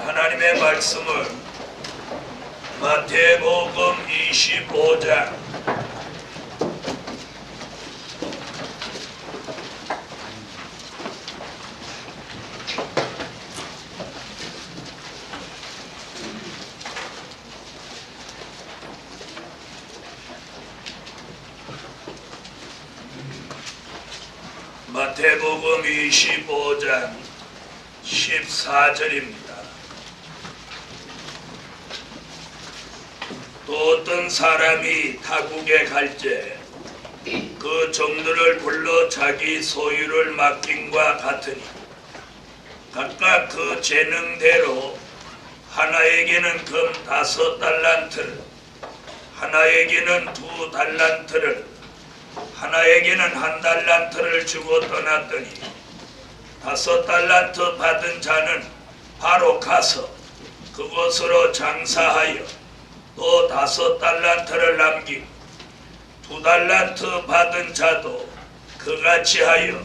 하나님의 말씀을 마태복음 25장 마태복음 25장 14절입니다. 또 어떤 사람이 타국에 갈때 그 종들을 불러 자기 소유를 맡김과 같으니 각각 그 재능대로 하나에게는 금 5달란트를, 하나에게는 2달란트를, 하나에게는 1달란트를 주고 떠났더니 5달란트 받은 자는 바로 가서 그곳으로 장사하여 또 5달란트를 남기고 2달란트 받은 자도 그같이 하여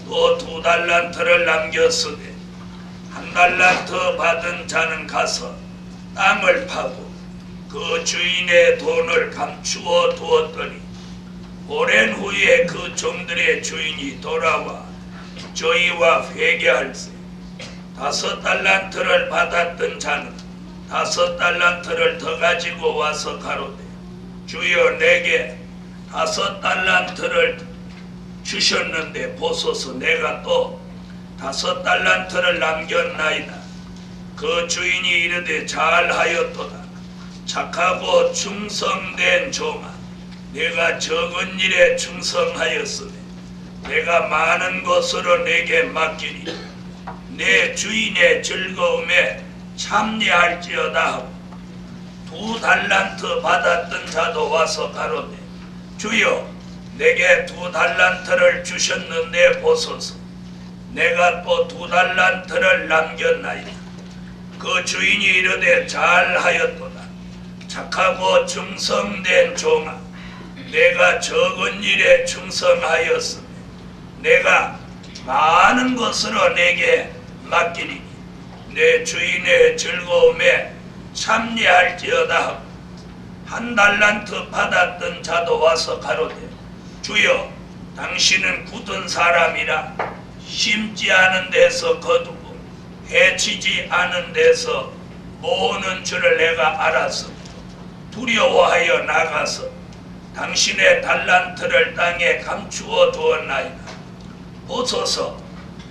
또 2달란트를 남겼으되 1달란트 받은 자는 가서 땅을 파고 그 주인의 돈을 감추어 두었더니 오랜 후에 그 종들의 주인이 돌아와 저희와 회개할세. 5달란트를 받았던 자는 5달란트를 더 가지고 와서 가로되 주여 내게 5달란트를 주셨는데 보소서 내가 또 5달란트를 남겼나이다. 그 주인이 이르되 잘하였도다. 착하고 충성된 종아, 내가 적은 일에 충성하였으니 내가 많은 것으로 내게 맡기니 내 주인의 즐거움에 참여할지어다 하고 2달란트 받았던 자도 와서 가로되 주여 내게 2달란트를 주셨는데 보소서 내가 또 2달란트를 남겼나이다. 그 주인이 이르되 잘하였도다. 착하고 충성된 종아, 내가 적은 일에 충성하였으니 내가 많은 것으로 내게 맡기니 내 주인의 즐거움에 참여할지어다 하고 1달란트 받았던 자도 와서 가로되 주여 당신은 굳은 사람이라 심지 않은 데서 거두고 해치지 않은 데서 모으는 줄을 내가 알아서 두려워하여 나가서 당신의 달란트를 땅에 감추어 두었나이다. 보소서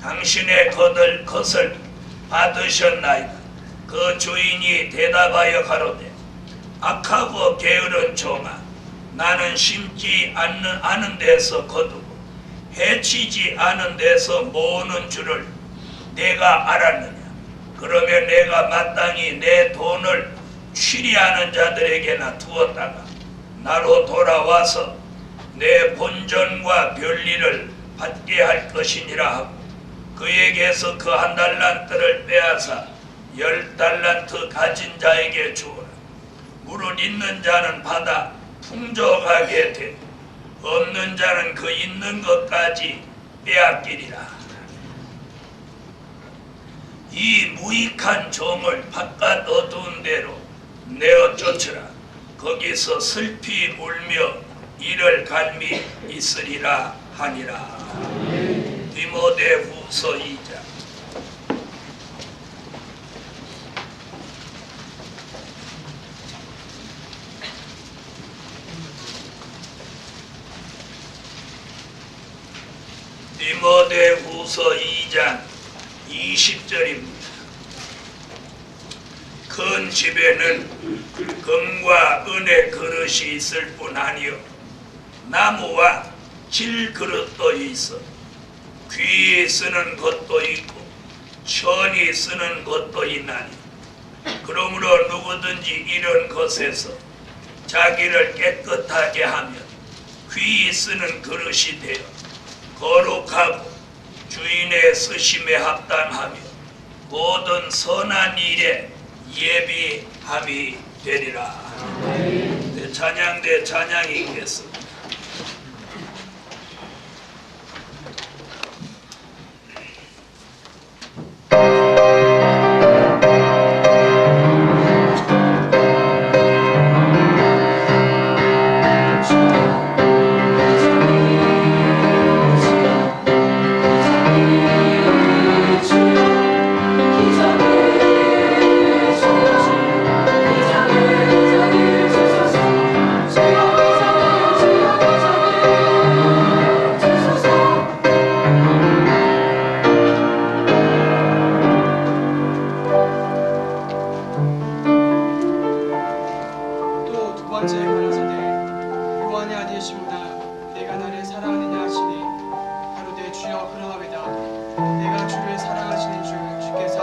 당신의 것을 받으셨나이다. 그 주인이 대답하여 가로되 악하고 게으른 종아, 나는 심지 않은 데서 거두고 해치지 않은 데서 모으는 줄을 내가 알았느냐. 그러면 내가 마땅히 내 돈을 취리하는 자들에게나 두었다가 나로 돌아와서 내 본전과 별리를 받게 할 것이니라 하고 그에게서 그 1달란트를 빼앗아 10달란트 가진 자에게 주어라. 무릇 있는 자는 받아 풍족하게 되고 없는 자는 그 있는 것까지 빼앗기리라. 이 무익한 종을 바깥 어두운 데로 내어 쫓으라. 거기서 슬피 울며 이를 갈미 있으리라 하니라. 디모데후서 2장. 디모데후서 2장 20절입니다. 큰 집에는 금과 은의 그릇이 있을 뿐 아니요 나무와 질 그릇도 있어 귀히 쓰는 것도 있고 천히 쓰는 것도 있나니 그러므로 누구든지 이런 것에서 자기를 깨끗하게 하면 귀히 쓰는 그릇이 되어 거룩하고 주인의 쓰심에 합당하며 모든 선한 일에 예비함이 되리라. 찬양대 찬양이 있겠습니다.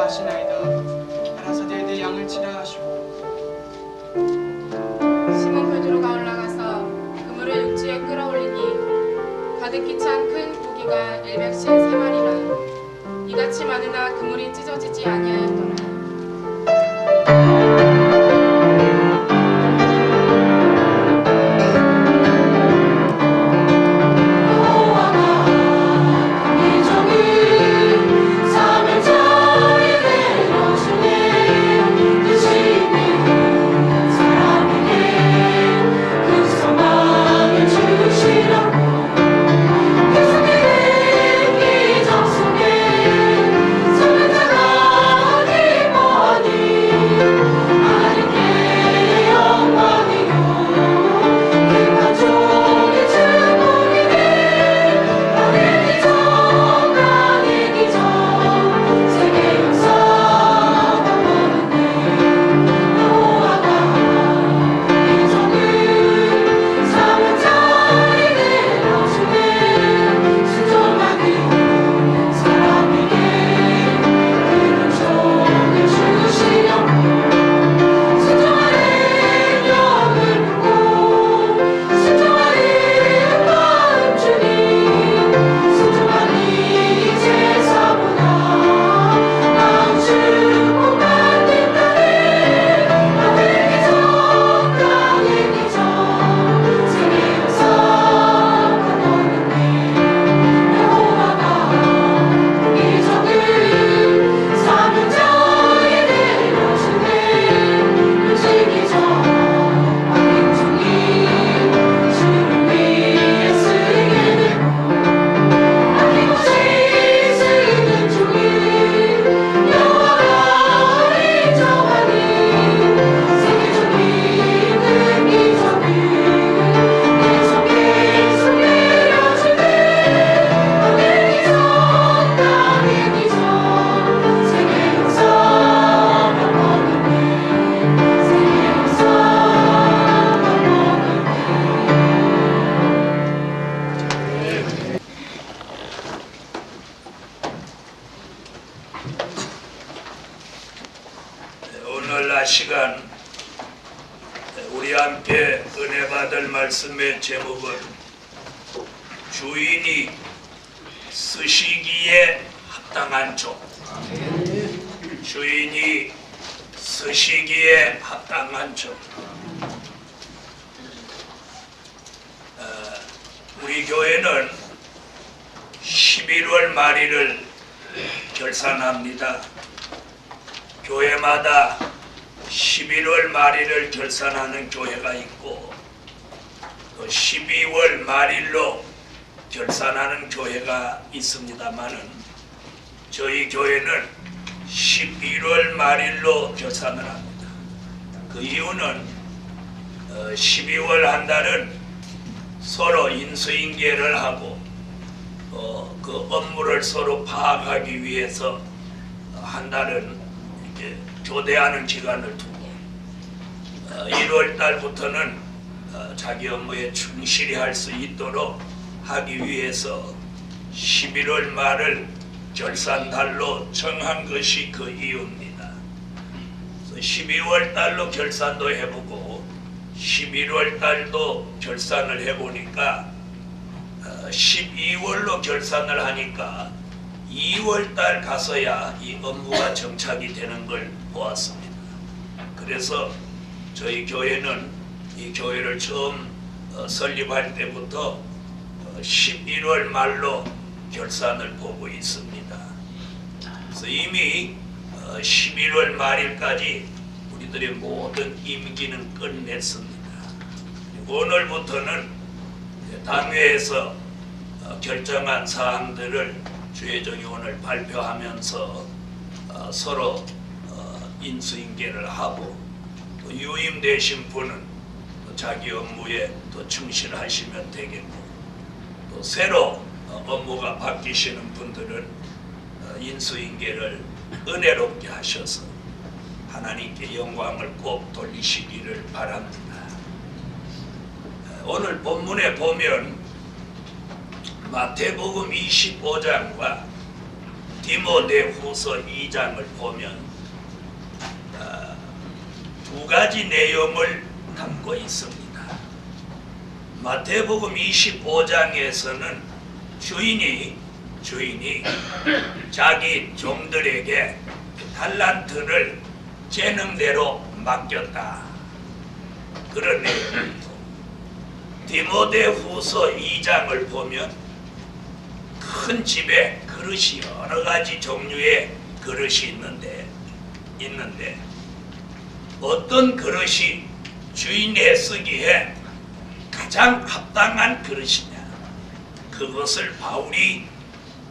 아시나이다. 알아서 내 양을 치라 하시고. 시몬 베드로가 올라가서 그물을 육지에 끌어올리니 가득히 찬 큰 고기가 153마리라. 이같이 많으나 그물이 찢어지지 아니하였더라. 오늘날 시간 우리 함께 은혜 받을 말씀의 제목은 주인이 쓰시기에 합당한 종. 주인이 쓰시기에 합당한 종. 우리 교회는 11월 말일을 결산합니다. 교회마다 11월 말일을 결산하는 교회가 있고 또 12월 말일로 결산하는 교회가 있습니다만은 저희 교회는 11월 말일로 결산을 합니다. 그 이유는 12월 한 달은 서로 인수인계를 하고 그 업무를 서로 파악하기 위해서 한 달은 이제 교대하는 기간을 두고 1월 달부터는 자기 업무에 충실히 할 수 있도록 하기 위해서 11월 말을 결산달로 정한 것이 그 이유입니다. 12월 달로 결산도 해보고 11월 달도 결산을 해보니까 12월로 결산을 하니까 2월 달 가서야 이 업무가 정착이 되는 걸 보았습니다. 그래서 저희 교회는 이 교회를 처음 설립할 때부터 11월 말로 결산을 보고 있습니다. 그래서 이미 11월 말일까지 우리들의 모든 임기는 끝냈습니다. 오늘부터는 당회에서 결정한 사항들을 주회장이 오늘 발표하면서 서로 인수인계를 하고 또 유임되신 분은 자기 업무에 또 충실하시면 되겠고 또 새로 업무가 바뀌시는 분들은 인수인계를 은혜롭게 하셔서 하나님께 영광을 꼭 돌리시기를 바랍니다. 오늘 본문에 보면 마태복음 25장과 디모데후서 2장을 보면 두 가지 내용을 담고 있습니다. 마태복음 25장에서는 주인이 자기 종들에게 달란트를 재능대로 맡겼다. 그런 내용입니다. 디모데후서 2장을 보면 큰 집에 그릇이 여러 가지 종류의 그릇이 있는데 어떤 그릇이 주인에 쓰기에 가장 합당한 그릇이냐, 그것을 바울이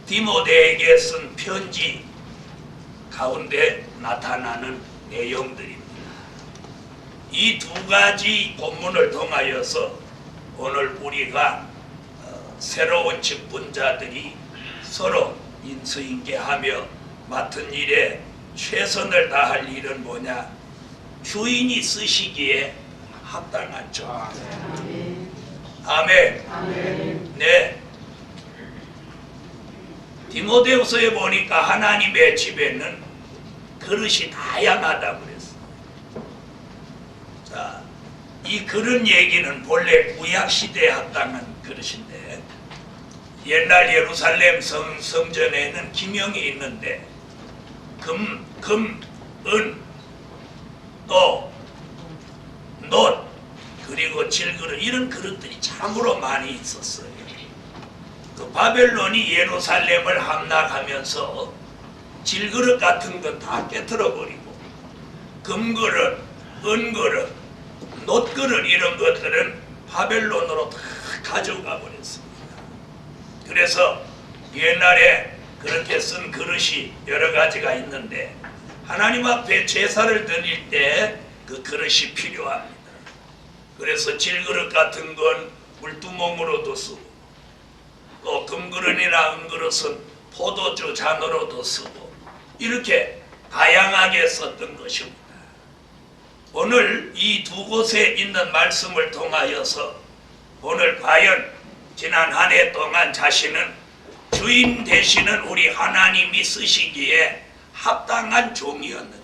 디모데에게 쓴 편지 가운데 나타나는 내용들입니다. 이 두 가지 본문을 통하여서 오늘 우리가 새로운 직분자들이 서로 인수인계하며 맡은 일에 최선을 다할 일은 뭐냐? 주인이 쓰시기에 합당한 점. 아멘. 네. 디모데후서에 보니까 하나님의 집에는 그릇이 다양하다고 그랬어. 자, 이 그릇 얘기는 본래 구약 시대에 합당한 그릇인데, 옛날 예루살렘 성전에는 기명이 있는데 금, 은, 또 놋, 그리고 질그릇, 이런 그릇들이 참으로 많이 있었어요. 그 바벨론이 예루살렘을 함락하면서 질그릇 같은 건 다 깨트려 버리고 금그릇, 은그릇, 놋그릇 이런 것들은 바벨론으로 다 가져가 버렸습니다. 그래서 옛날에 그렇게 쓴 그릇이 여러 가지가 있는데 하나님 앞에 제사를 드릴 때 그 그릇이 필요합니다. 그래서 질그릇 같은 건 물두멍으로도 쓰고, 또 금그릇이나 은그릇은 포도주 잔으로도 쓰고, 이렇게 다양하게 썼던 것입니다. 오늘 이 두 곳에 있는 말씀을 통하여서 오늘 과연 지난 한 해 동안 자신은 주인 되시는 우리 하나님이 쓰시기에 합당한 종이었는지,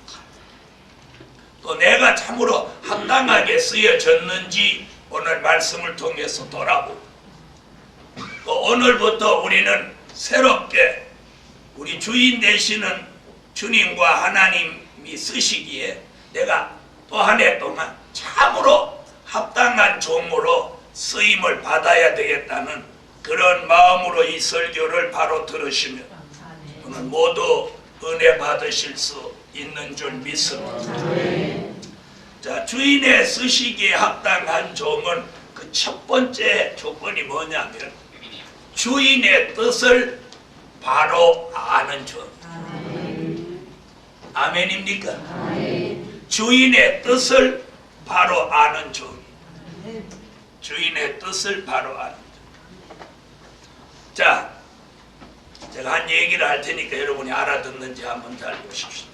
또 내가 참으로 합당하게 쓰여졌는지 오늘 말씀을 통해서 돌아보고, 또 오늘부터 우리는 새롭게 우리 주인 되시는 주님과 하나님이 쓰시기에 내가 또 한 해 동안 참으로 합당한 종으로 쓰임을 받아야 되겠다는 그런 마음으로 이 설교를 바로 들으시면 오늘 모두 은혜 받으실 수 있는 줄 믿습니다. 자, 주인의 쓰시기에 합당한 종은 그 첫 번째 조건이 뭐냐면 주인의 뜻을 바로 아는 종. 아멘입니까? 주인의 뜻을 바로 아는 종. 주인의 뜻을 바로 아는 종. 자, 제가 한 얘기를 할 테니까 여러분이 알아듣는지 한번 잘 보십시오.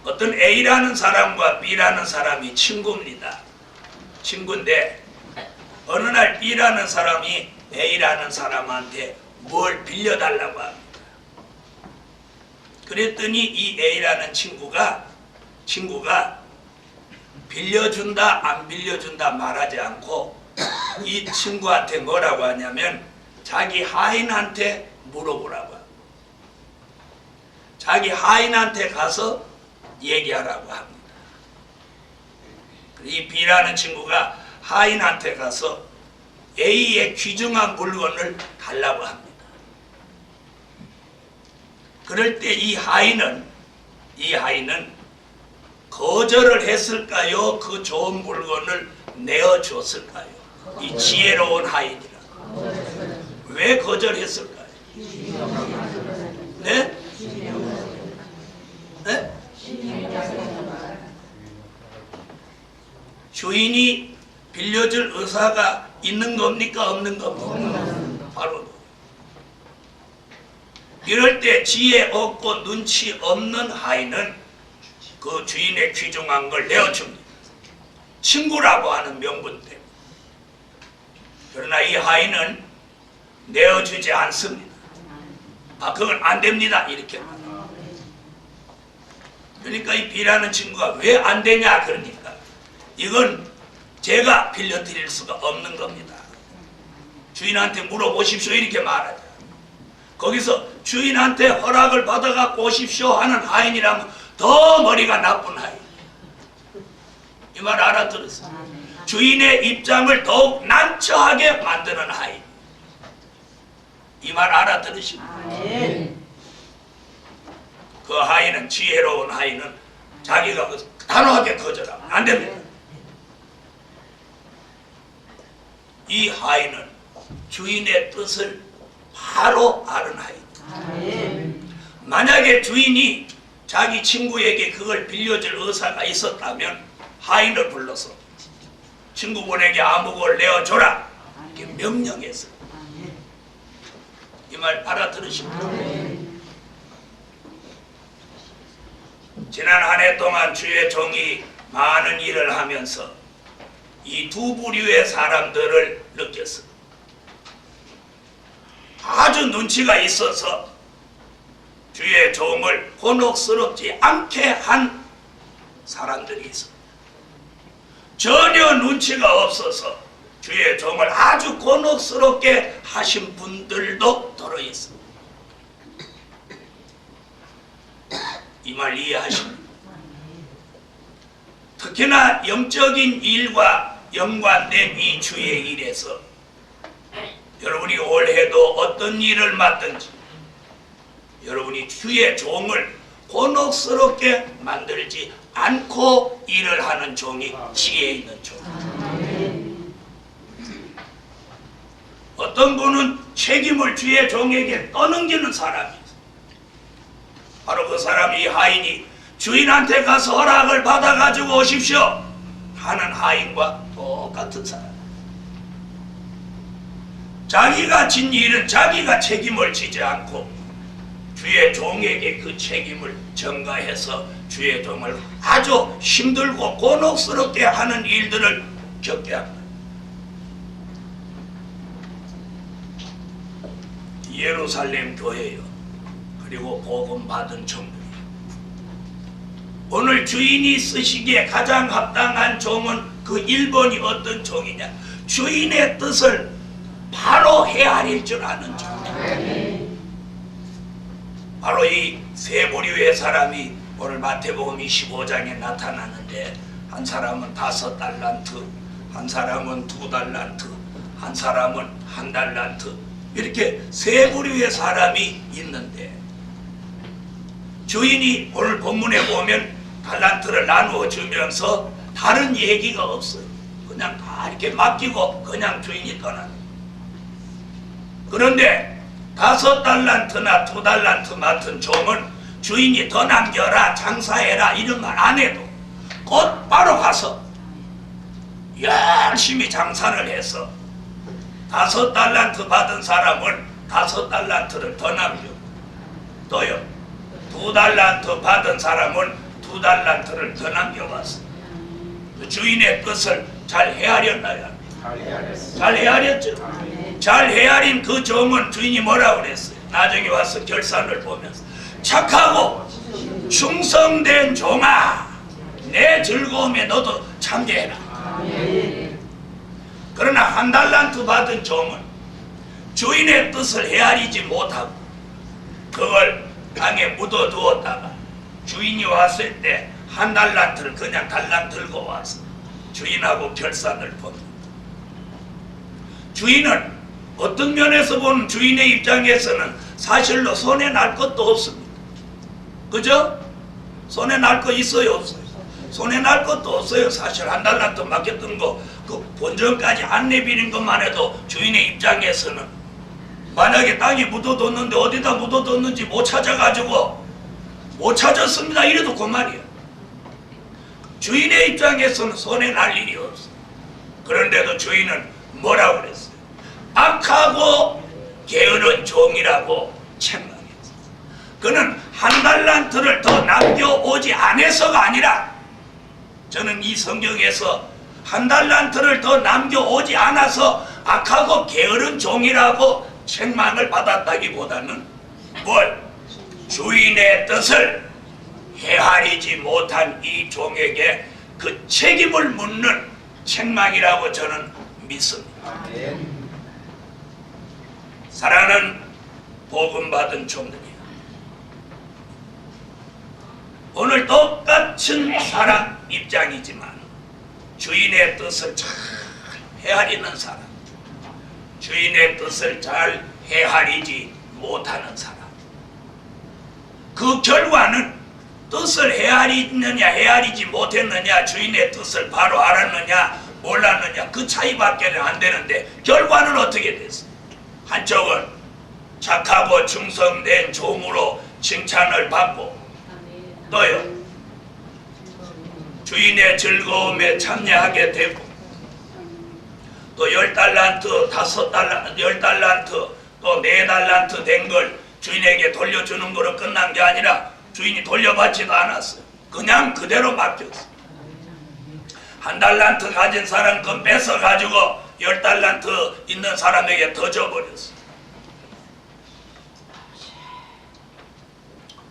어떤 A라는 사람과 B라는 사람이 친구입니다. 친구인데 어느 날 B라는 사람이 A라는 사람한테 뭘 빌려달라고 합니다. 그랬더니 이 A라는 친구가 빌려준다 안 빌려준다 말하지 않고 이 친구한테 뭐라고 하냐면 자기 하인한테 물어보라고 합니다. 자기 하인한테 가서 얘기하라고 합니다. 이 B라는 친구가 하인한테 가서 A의 귀중한 물건을 달라고 합니다. 그럴 때 이 하인은 거절을 했을까요? 그 좋은 물건을 내어줬을까요? 이 지혜로운 하인이라. 왜 거절했을까요? 네? 네? 주인이 빌려줄 의사가 있는 겁니까? 없는 겁니까? 바로 이럴 때 지혜 없고 눈치 없는 하인은 그 주인의 귀중한 걸 내어줍니다. 친구라고 하는 명분 때문에. 그러나 이 하인은 내어주지 않습니다. 아 그건 안 됩니다 이렇게 말합니다. 그러니까 이 B라는 친구가 왜 안 되냐 그러니까 이건 제가 빌려드릴 수가 없는 겁니다. 주인한테 물어보십시오 이렇게 말하죠. 거기서 주인한테 허락을 받아갖고 오십시오 하는 하인이라면 더 머리가 나쁜 하인. 이 말 알아들었어요? 주인의 입장을 더욱 난처하게 만드는 하인. 이 말 알아들으십니까? 그 하인은 지혜로운 하인은 자기가 단호하게 거절하면 안 됩니다. 이 하인은 주인의 뜻을 바로 아는 하인. 만약에 주인이 자기 친구에게 그걸 빌려줄 의사가 있었다면 하인을 불러서 친구분에게 아무걸 내어줘라 이렇게 명령했어요. 이 말 알아들으십니까? 지난 한 해 동안 주의 종이 많은 일을 하면서 이 두 부류의 사람들을 느꼈어요. 아주 눈치가 있어서 주의 종을 곤혹스럽지 않게 한 사람들이 있어요. 전혀 눈치가 없어서 주의 종을 아주 곤혹스럽게 하신 분들도 들어있어요. 이 말 이해하십니까? 특히나 영적인 일과 연관된 이 주의 일에서 여러분이 올해도 어떤 일을 맡든지 여러분이 주의 종을 곤혹스럽게 만들지 않고 일을 하는 종이 지혜 있는 종. 어떤 분은 책임을 주의 종에게 떠넘기는 사람이 있어요. 바로 그 사람이 하인이 주인한테 가서 허락을 받아가지고 오십시오 하는 하인과 똑같은 사람. 자기가 진 일은 자기가 책임을 지지 않고 주의 종에게 그 책임을 전가해서 주의 종을 아주 힘들고 곤혹스럽게 하는 일들을 겪게 합니다. 예루살렘 교회요. 그리고 복음 받은 종들이요. 오늘 주인이 쓰시기에 가장 합당한 종은 그 1번이 어떤 종이냐? 주인의 뜻을 바로 헤아릴 줄 아는 종. 바로 이 세 부류의 사람이 오늘 마태복음 25장에 나타나는데 한 사람은 5달란트, 한 사람은 2달란트, 한 사람은 1달란트 이렇게 세 부류의 사람이 있는데 주인이 오늘 본문에 보면 달란트를 나누어 주면서 다른 얘기가 없어요. 그냥 다 이렇게 맡기고 그냥 주인이 떠납니다. 그런데 5달란트나 2달란트 맡은 종은 주인이 더 남겨라 장사해라 이런 말 안 해도 곧바로 가서 열심히 장사를 해서 5달란트 받은 사람은 5달란트를 더 남겨. 또요 2달란트 받은 사람은 2달란트를 더 남겨왔어. 그 주인의 뜻을 잘 헤아렸나요? 잘 헤아렸죠. 잘 헤아린 그 종은 주인이 뭐라고 그랬어요? 나중에 와서 결산을 보면서 착하고 충성된 종아 내 즐거움에 너도 참여해라. 그러나 1달란트 받은 종은 주인의 뜻을 헤아리지 못하고 그걸 땅에 묻어두었다가 주인이 왔을 때 1달란트를 그냥 달랑 들고 와서 주인하고 결산을 봅니다. 주인은 어떤 면에서 보면 주인의 입장에서는 사실로 손해 날 것도 없습니다. 그죠? 손해 날 거 있어요? 없어요? 손해 날 것도 없어요. 사실 1달란트 맡겼던 거 그 본전까지 안 내비린 것만 해도 주인의 입장에서는 만약에 땅에 묻어뒀는데 어디다 묻어뒀는지 못 찾아가지고 못 찾았습니다 이래도 그만이에요. 주인의 입장에서는 손해 날 일이 없어요. 그런데도 주인은 뭐라고 그랬어요? 악하고 게으른 종이라고 책망했어요. 그는 1달란트를 더 남겨오지 않아서가 아니라 저는 이 성경에서 1달란트를 더 남겨오지 않아서 악하고 게으른 종이라고 책망을 받았다기보다는 뭘? 주인의 뜻을 헤아리지 못한 이 종에게 그 책임을 묻는 책망이라고 저는 믿습니다. 사랑하는 복음받은 종들이야, 오늘 똑같은 사람 입장이지만 주인의 뜻을 잘 헤아리는 사람, 주인의 뜻을 잘 헤아리지 못하는 사람, 그 결과는 뜻을 헤아리느냐 헤아리지 못했느냐, 주인의 뜻을 바로 알았느냐 몰랐느냐, 그 차이밖에 안 되는데 결과는 어떻게 됐어? 한쪽은 착하고 충성된 종으로 칭찬을 받고, 또요 주인의 즐거움에 참여하게 되고, 또 10달란트, 5달란트, 10달란트, 또 4달란트 된 걸 주인에게 돌려주는 거로 끝난 게 아니라 주인이 돌려받지도 않았어요. 그냥 그대로 맡겼어. 1달란트 가진 사람 그 뺏어가지고 10달란트 있는 사람에게 더 줘버렸어.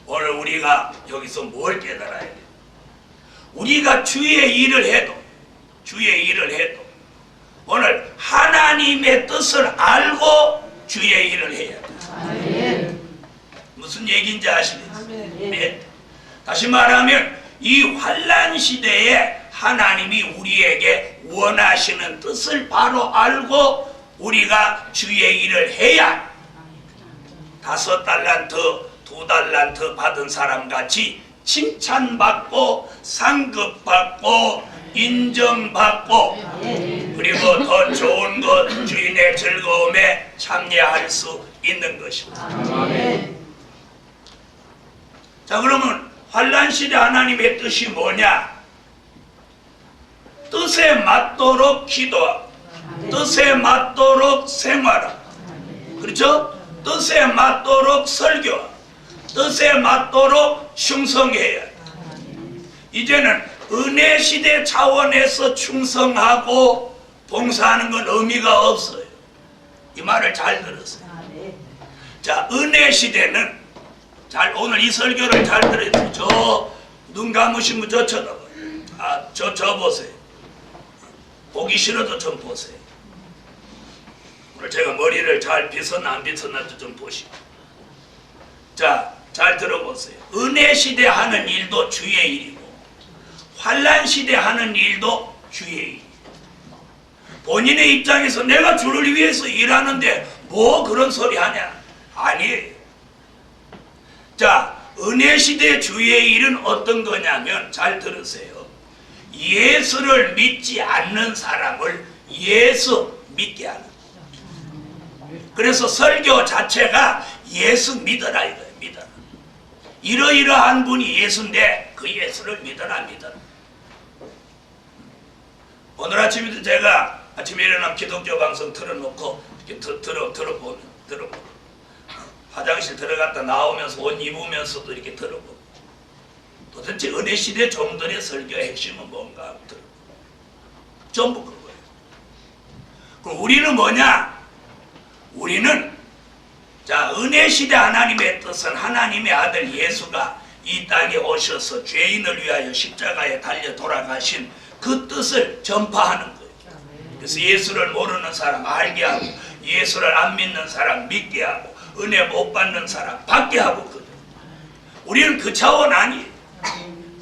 오늘 우리가 여기서 뭘 깨달아야 돼? 우리가 주의 일을 해도 오늘 하나님의 뜻을 알고 주의 일을 해야 돼. 무슨 얘기인지 아시겠어요? 네. 다시 말하면 이 환난 시대에 하나님이 우리에게 원하시는 뜻을 바로 알고 우리가 주의 일을 해야 5달란트, 2달란트 받은 사람같이 칭찬받고 상급받고 인정받고, 그리고 더 좋은 것, 주인의 즐거움에 참여할 수 있는 것입니다. 자, 그러면 환난 시대 하나님의 뜻이 뭐냐? 뜻에 맞도록 기도하고, 뜻에 맞도록 생활하고, 그렇죠? 뜻에 맞도록 설교하고, 뜻에 맞도록 충성해야 돼. 이제는 은혜 시대 차원에서 충성하고 봉사하는 건 의미가 없어요. 이 말을 잘 들었어요. 자, 은혜 시대는 오늘 이 설교를 잘 들었어요. 저 눈 감으신 분 저 쳐다봐요. 저 보세요. 보기 싫어도 좀 보세요. 오늘 제가 머리를 잘 빗었나 안 빗었나 좀 보시고. 자, 잘 들어보세요. 은혜 시대 하는 일도 주의 일이고 환난 시대 하는 일도 주의 일. 본인의 입장에서 내가 주를 위해서 일하는데 뭐 그런 소리 하냐? 아니에요. 자, 은혜 시대 주의 일은 어떤 거냐면, 잘 들으세요. 예수를 믿지 않는 사람을 예수 믿게 하는 거예요. 그래서 설교 자체가 예수 믿어라 이거예요. 믿어라. 이러이러한 분이 예수인데 그 예수를 믿어라. 오늘 아침에도 제가 아침에 일어나면 기독교 방송 틀어놓고 이렇게 들어보면 화장실 들어갔다 나오면서 옷 입으면서도 이렇게 들어보고, 도대체 은혜 시대 종들의 설교의 핵심은 뭔가 하고 들어보고, 전부 그거예요. 그럼 우리는 뭐냐? 우리는 자, 은혜 시대 하나님의 뜻은 하나님의 아들 예수가 이 땅에 오셔서 죄인을 위하여 십자가에 달려 돌아가신 그 뜻을 전파하는 거예요. 그래서 예수를 모르는 사람 알게 하고, 예수를 안 믿는 사람 믿게 하고, 은혜 못 받는 사람 받게 하고 그래요. 우리는 그 차원 아니에요.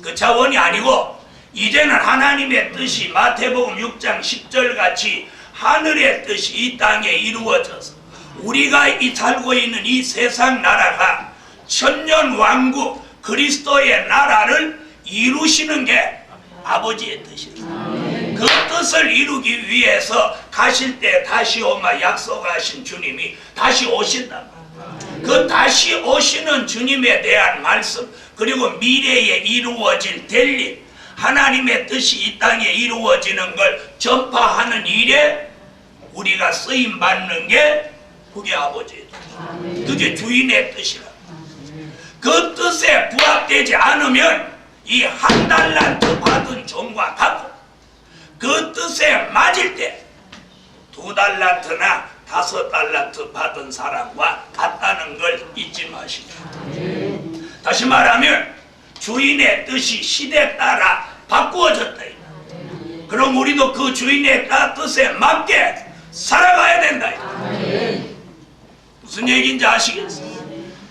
그 차원이 아니고 이제는 하나님의 뜻이 마태복음 6장 10절 같이 하늘의 뜻이 이 땅에 이루어져서 우리가 살고 있는 이 세상 나라가 천년 왕국 그리스도의 나라를 이루시는 게 아버지의 뜻이에요. 그 뜻을 이루기 위해서 가실 때 다시 오마 약속하신 주님이 다시 오신단 말이에요. 그 다시 오시는 주님에 대한 말씀, 그리고 미래에 이루어질 될 일, 하나님의 뜻이 이 땅에 이루어지는 걸 전파하는 일에 우리가 쓰임 받는 게 그게 아버지의 뜻, 그게 주인의 뜻이라. 그 뜻에 부합되지 않으면 이 1달란트 받은 종과 같고, 그 뜻에 맞을 때 2달란트나 5달란트 받은 사람과 같다는 걸 잊지 마시죠. 다시 말하면 주인의 뜻이 시대에 따라 바꾸어졌다. 그럼 우리도 그 주인의 뜻에 맞게 살아가야 된다. 무슨 얘기인지 아시겠어요?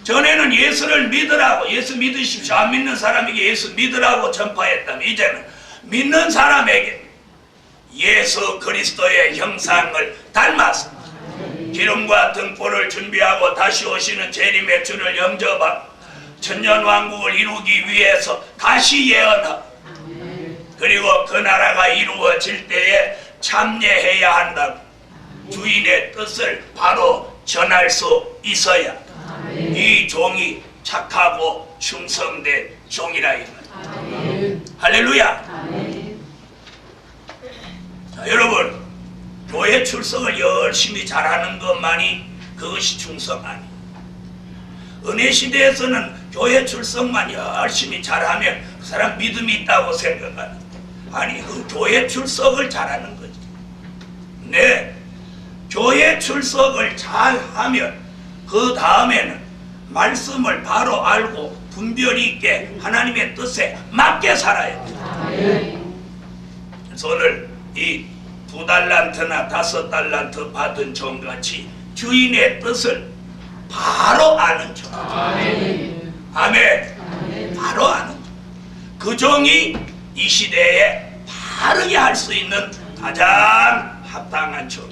전에는 예수를 믿으라고, 예수 믿으십시오. 안 믿는 사람에게 예수 믿으라고 전파했다면 이제는 믿는 사람에게 예수 그리스도의 형상을 닮아서 기름과 등불을 준비하고 다시 오시는 재림의 주를 영접하고 천년왕국을 이루기 위해서 다시 예언하고 그리고 그 나라가 이루어질 때에 참여해야 한다고 주인의 뜻을 바로 전할 수 있어야 이 종이 착하고 충성된 종이라 이 말이에요. 할렐루야. 자, 여러분, 교회 출석을 열심히 잘하는 것만이 그것이 충성 아니에요. 은혜 시대에서는 교회 출석만 열심히 잘하면 그 사람 믿음이 있다고 생각하는, 아니 그 교회 출석을 잘하는 거지. 네, 교회 출석을 잘하면 그 다음에는 말씀을 바로 알고 분별 있게 하나님의 뜻에 맞게 살아야 돼요. 그래서 오늘 이 2달란트나 5달란트 받은 종같이 주인의 뜻을 바로 아는 종. 아멘. 바로 아는 종. 그 종이 이 시대에 바르게 할 수 있는 가장 합당한 종.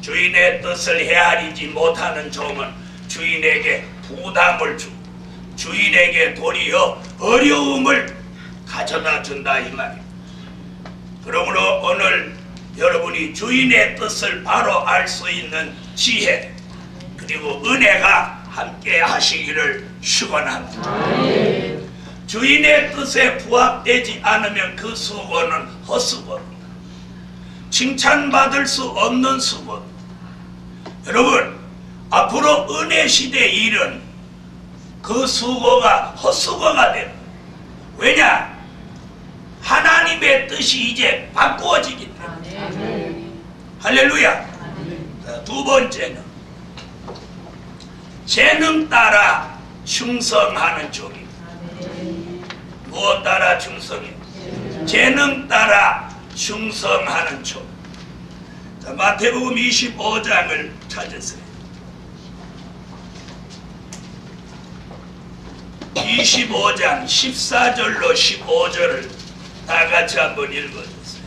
주인의 뜻을 헤아리지 못하는 종은 주인에게 부담을 주고 주인에게 도리어 어려움을 가져다 준다 이 말입니다. 그러므로 오늘 여러분이 주인의 뜻을 바로 알 수 있는 지혜 그리고 은혜가 함께 하시기를 축원합니다. 주인의 뜻에 부합되지 않으면 그 수고는 헛수고입니다. 칭찬받을 수 없는 수고. 여러분, 앞으로 은혜 시대 일은 그 수고가 헛수고가 됩니다. 왜냐? 하나님의 뜻이 이제 바꾸어지기 때문에. 할렐루야. 자, 두 번째는 재능 따라 충성하는 종입니다. 무엇 따라 충성해? 재능 따라 충성하는 종. 자, 마태복음 25장을 찾으세요. 25장 14절로 15절을 다 같이 한번 읽어주세요.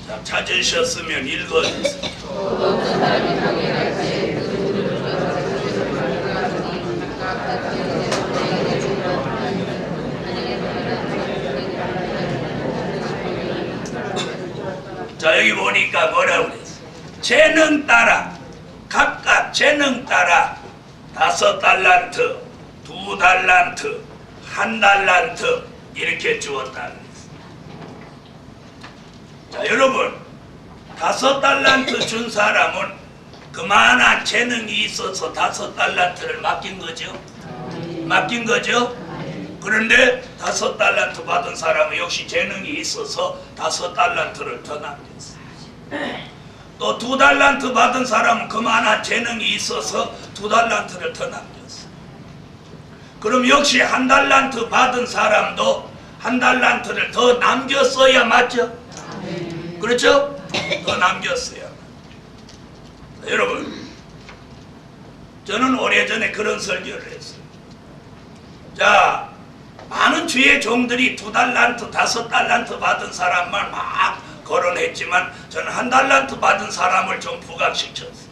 자, 찾으셨으면 읽어주세요. 자, 여기 보니까 뭐라고 그랬어요? 재능 따라, 각각 재능 따라 5달란트, 2달란트, 1달란트 이렇게 주었다. 자, 여러분, 5달란트 준 사람은 그만한 재능이 있어서 5달란트를 맡긴 거죠. 맡긴 거죠. 그런데 5달란트 받은 사람은 역시 재능이 있어서 5달란트를 더 남겼어요. 또 2달란트 받은 사람은 그만한 재능이 있어서 2달란트를 더 남겼어요. 그럼 역시 1달란트 받은 사람도 1달란트를 더 남겼어야 맞죠? 그렇죠? 더 남겼어요. 여러분, 저는 오래전에 그런 설교를 했어요. 자, 많은 주의 종들이 2달란트, 5달란트 받은 사람만 막 거론했지만 저는 1달란트 받은 사람을 좀 부각시켰어요.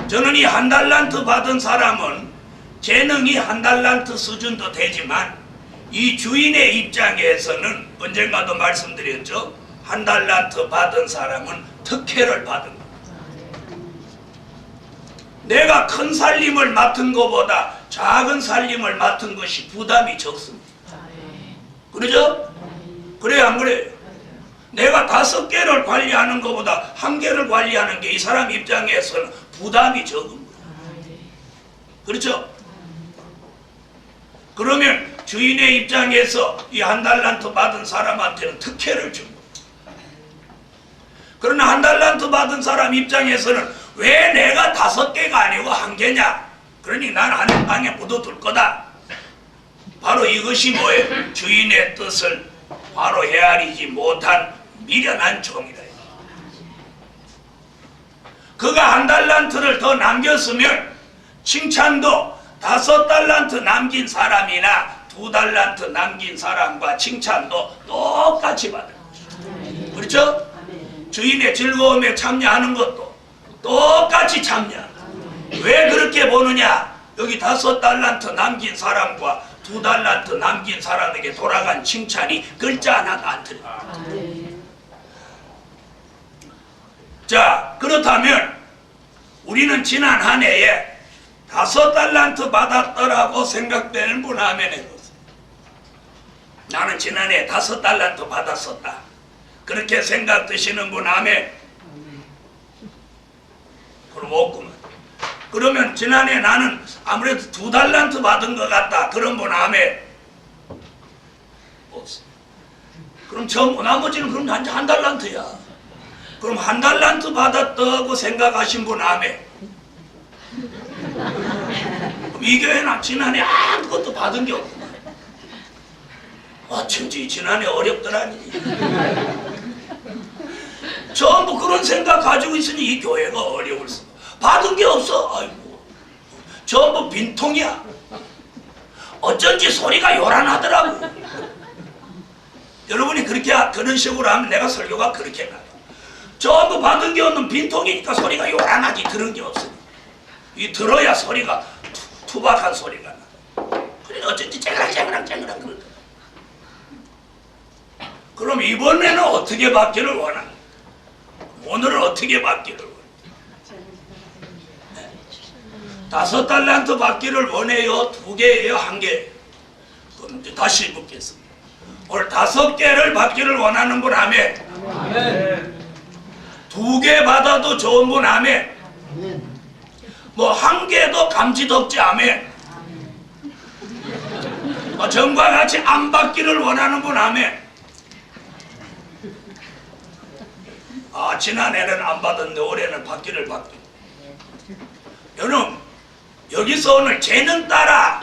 저는 이 1달란트 받은 사람은 재능이 1달란트 수준도 되지만 이 주인의 입장에서는 언젠가도 말씀드렸죠. 1달란트 받은 사람은 특혜를 받은 겁니다. 내가 큰 살림을 맡은 것보다 작은 살림을 맡은 것이 부담이 적습니다. 그러죠? 그래요, 안 그래요? 내가 5개를 관리하는 것보다 1개를 관리하는 게 이 사람 입장에서는 부담이 적은 거예요. 그렇죠? 그러면 주인의 입장에서 이 한 달란트 받은 사람한테는 특혜를 준 거예요. 그러나 한 달란트 받은 사람 입장에서는 왜 내가 5개가 아니고 1개냐? 그러니 난 하늘 땅에 묻어둘 거다. 바로 이것이 뭐예요? 주인의 뜻을 바로 헤아리지 못한 미련한 종이다. 그가 1달란트를 더 남겼으면 칭찬도 5달란트 남긴 사람이나 2달란트 남긴 사람과 칭찬도 똑같이 받는 거죠. 그렇죠? 주인의 즐거움에 참여하는 것도 똑같이 참여한다. 왜 그렇게 보느냐? 여기 5달란트 남긴 사람과 2달란트 남긴 사람에게 돌아간 칭찬이 글자 하나도 안 틀려. 자, 그렇다면 우리는 지난 한 해에 5달란트 받았더라고 생각되는 분 하면 해보세요. 나는 지난해 5달란트 받았었다. 그렇게 생각되시는 분 하면 그럼 없구만. 그러면 지난해 나는 아무래도 2달란트 받은 것 같다. 그런 분 하면 없어. 그럼 전부 나머지는 그럼 한 달란트야. 그럼 1달란트 받았다고 생각하신 분 아멘. 그럼 이 교회는 지난해 아무것도 받은 게 없구나. 어쩐지 지난해 어렵더라니. 전부 그런 생각 가지고 있으니 이 교회가 어려울 수. 받은 게 없어. 아이고, 전부 빈통이야. 어쩐지 소리가 요란하더라고. 여러분이 그런 식으로 하면 내가 설교가 그렇게 나요. 전부 받은 게 없는 빈통이니까 소리가 요란하지. 들은 게 없으니 이 들어야 소리가 투박한 소리가 나. 그래 어쩐지 쨍그랑 그러더라. 그럼 이번에는 어떻게 받기를 원하나? 오늘은 어떻게 받기를 원해? 5달란트 받기를 원해요? 2개예요? 1개? 그럼 이제 다시 묻겠습니다. 오늘 5개를 받기를 원하는 분 아멘. 2개 받아도 좋은 분 아멘. 뭐 1개도 감지덕지 아멘. 전과 같이 안 받기를 원하는 분 아멘. 지난해는 안 받았는데 올해는 받기를 받기. 여러분 여기서 오늘 재능 따라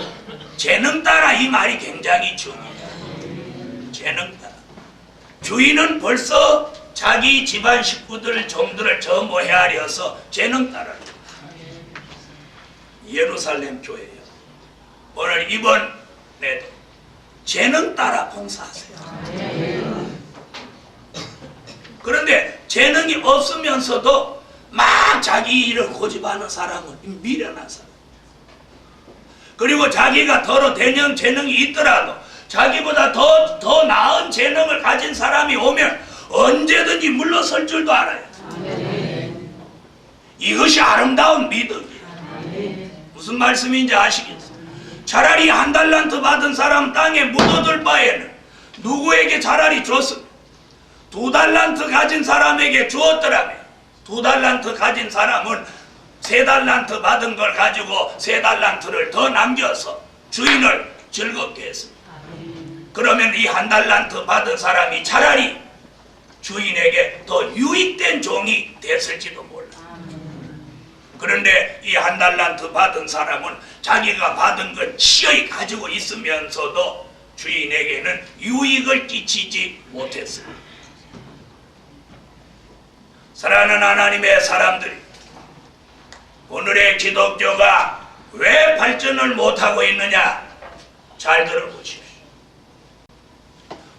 이 말이 굉장히 중요해요. 재능 따라. 주인은 벌써 자기 집안 식구들 종들을 전부 헤아려서 재능 따라. 예루살렘 교회예요. 오늘 이번에도 재능 따라 봉사하세요. 그런데 재능이 없으면서도 막 자기 일을 고집하는 사람은 미련한 사람. 그리고 자기가 더러 대형 재능이 있더라도 자기보다 더 나은 재능을 가진 사람이 오면 언제든지 물러설 줄도 알아요. 이것이 아름다운 믿음이에요. 무슨 말씀인지 아시겠어요? 차라리 1달란트 받은 사람 땅에 묻어둘 바에는 누구에게 차라리 줬습니다. 2달란트 가진 사람에게 주었더라면 2달란트 가진 사람은 3달란트 받은 걸 가지고 3달란트를 더 남겨서 주인을 즐겁게 했습니다. 그러면 이 1달란트 받은 사람이 차라리 주인에게 더 유익된 종이 됐을지도 몰라. 그런데 이 1달란트 받은 사람은 자기가 받은 걸 치여이 가지고 있으면서도 주인에게는 유익을 끼치지 못했습니다. 사랑하는 하나님의 사람들이, 오늘의 기독교가 왜 발전을 못하고 있느냐? 잘 들어보십시오.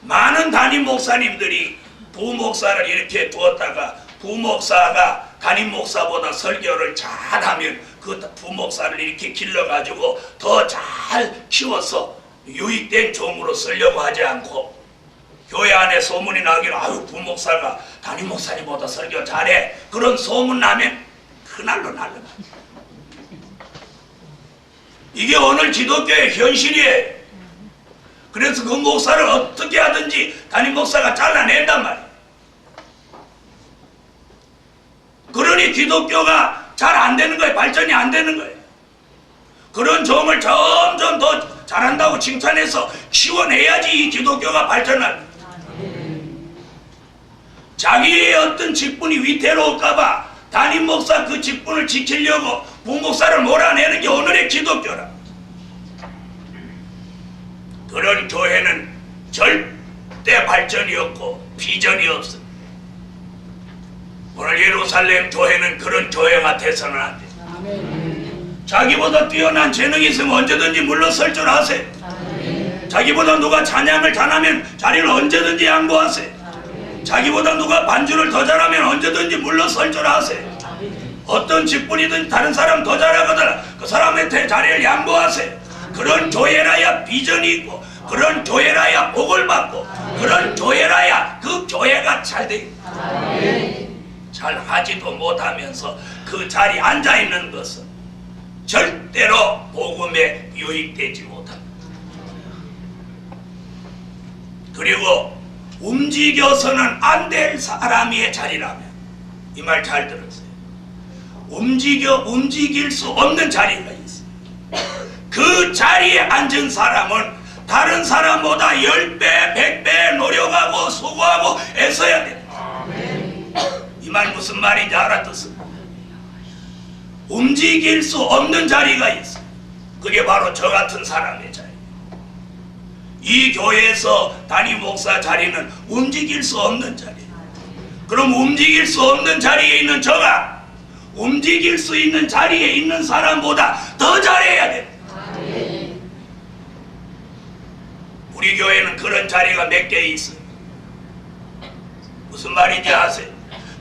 많은 담임 목사님들이 부목사를 이렇게 두었다가 부목사가 담임 목사보다 설교를 잘하면 그 부목사를 이렇게 길러가지고 더 잘 키워서 유익된 종으로 쓰려고 하지 않고 교회 안에 소문이 나기를 아유 부목사가 담임 목사님보다 설교 잘해, 그런 소문 나면 그날로 날라가. 이게 오늘 기독교의 현실이에요. 그래서 그 목사를 어떻게 하든지 담임 목사가 잘라낸단 말이에요. 그러니 기독교가 잘 안 되는 거예요. 발전이 안 되는 거예요. 그런 종을 점점 더 잘한다고 칭찬해서 키워내야지 이 기독교가 발전합니다. 자기의 어떤 직분이 위태로울까봐 담임 목사 그 직분을 지키려고 부목사를 몰아내는 게 오늘의 기독교라. 그런 교회는 절대 발전이 없고 비전이 없습니다. 오늘 예루살렘 교회는 그런 교회가 돼서는 안 돼요. 자기보다 뛰어난 재능이 있으면 언제든지 물러설 줄 아세요. 자기보다 누가 찬양을 잘하면 자리를 언제든지 양보하세요. 자기보다 누가 반주를 더 잘하면 언제든지 물러설 줄 아세요. 어떤 직분이든 다른 사람 더 잘하거든 그 사람한테 자리를 양보하세요. 그런 교회라야 비전이 있고, 그런 교회라야 복을 받고, 그런 교회라야 그 교회가 잘 돼요. 잘 하지도 못하면서 그 자리에 앉아있는 것은 절대로 복음에 유익되지 못합니다. 그리고 움직여서는 안 될 사람의 자리라면, 이 말 잘 들었어요. 움직일 수 없는 자리가 있어요. 그 자리에 앉은 사람은 다른 사람보다 10배, 100배 노력하고 수고하고 애써야 됩니다. 이 말 무슨 말인지 알아듣습니다. 움직일 수 없는 자리가 있어요. 그게 바로 저 같은 사람의 자리. 이 교회에서 담임 목사 자리는 움직일 수 없는 자리예요. 그럼 움직일 수 없는 자리에 있는 저가 움직일 수 있는 자리에 있는 사람보다 더 잘해야 됩니다. 우리 교회는 그런 자리가 몇 개 있어요. 무슨 말인지 아세요?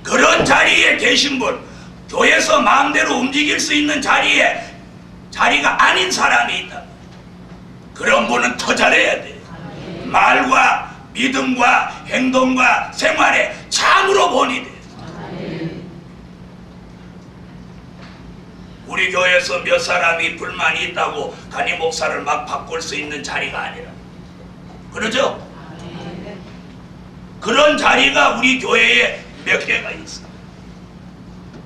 그런 자리에 계신 분, 교회에서 마음대로 움직일 수 있는 자리가 아닌 사람이 있다. 그런 분은 더 잘해야 돼요. 말과 믿음과 행동과 생활에 참으로 본이 돼요. 우리 교회에서 몇 사람이 불만이 있다고 담임 목사를 막 바꿀 수 있는 자리가 아니라, 그러죠? 그런 자리가 우리 교회에 몇 개가 있어요.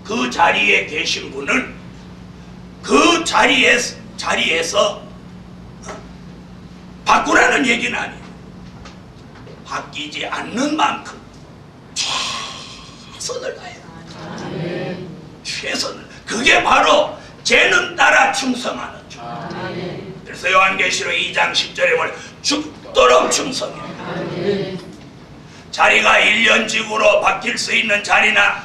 그 자리에 계신 분은 그 자리에서 바꾸라는 얘기는 아니에요. 바뀌지 않는 만큼 최선을 다해요. 최선을. 그게 바로 재능 따라 충성하는 줄. 그래서 요한계시록 2장 10절에 보면 죽도록 충성해요. 자리가 1년직으로 바뀔 수 있는 자리나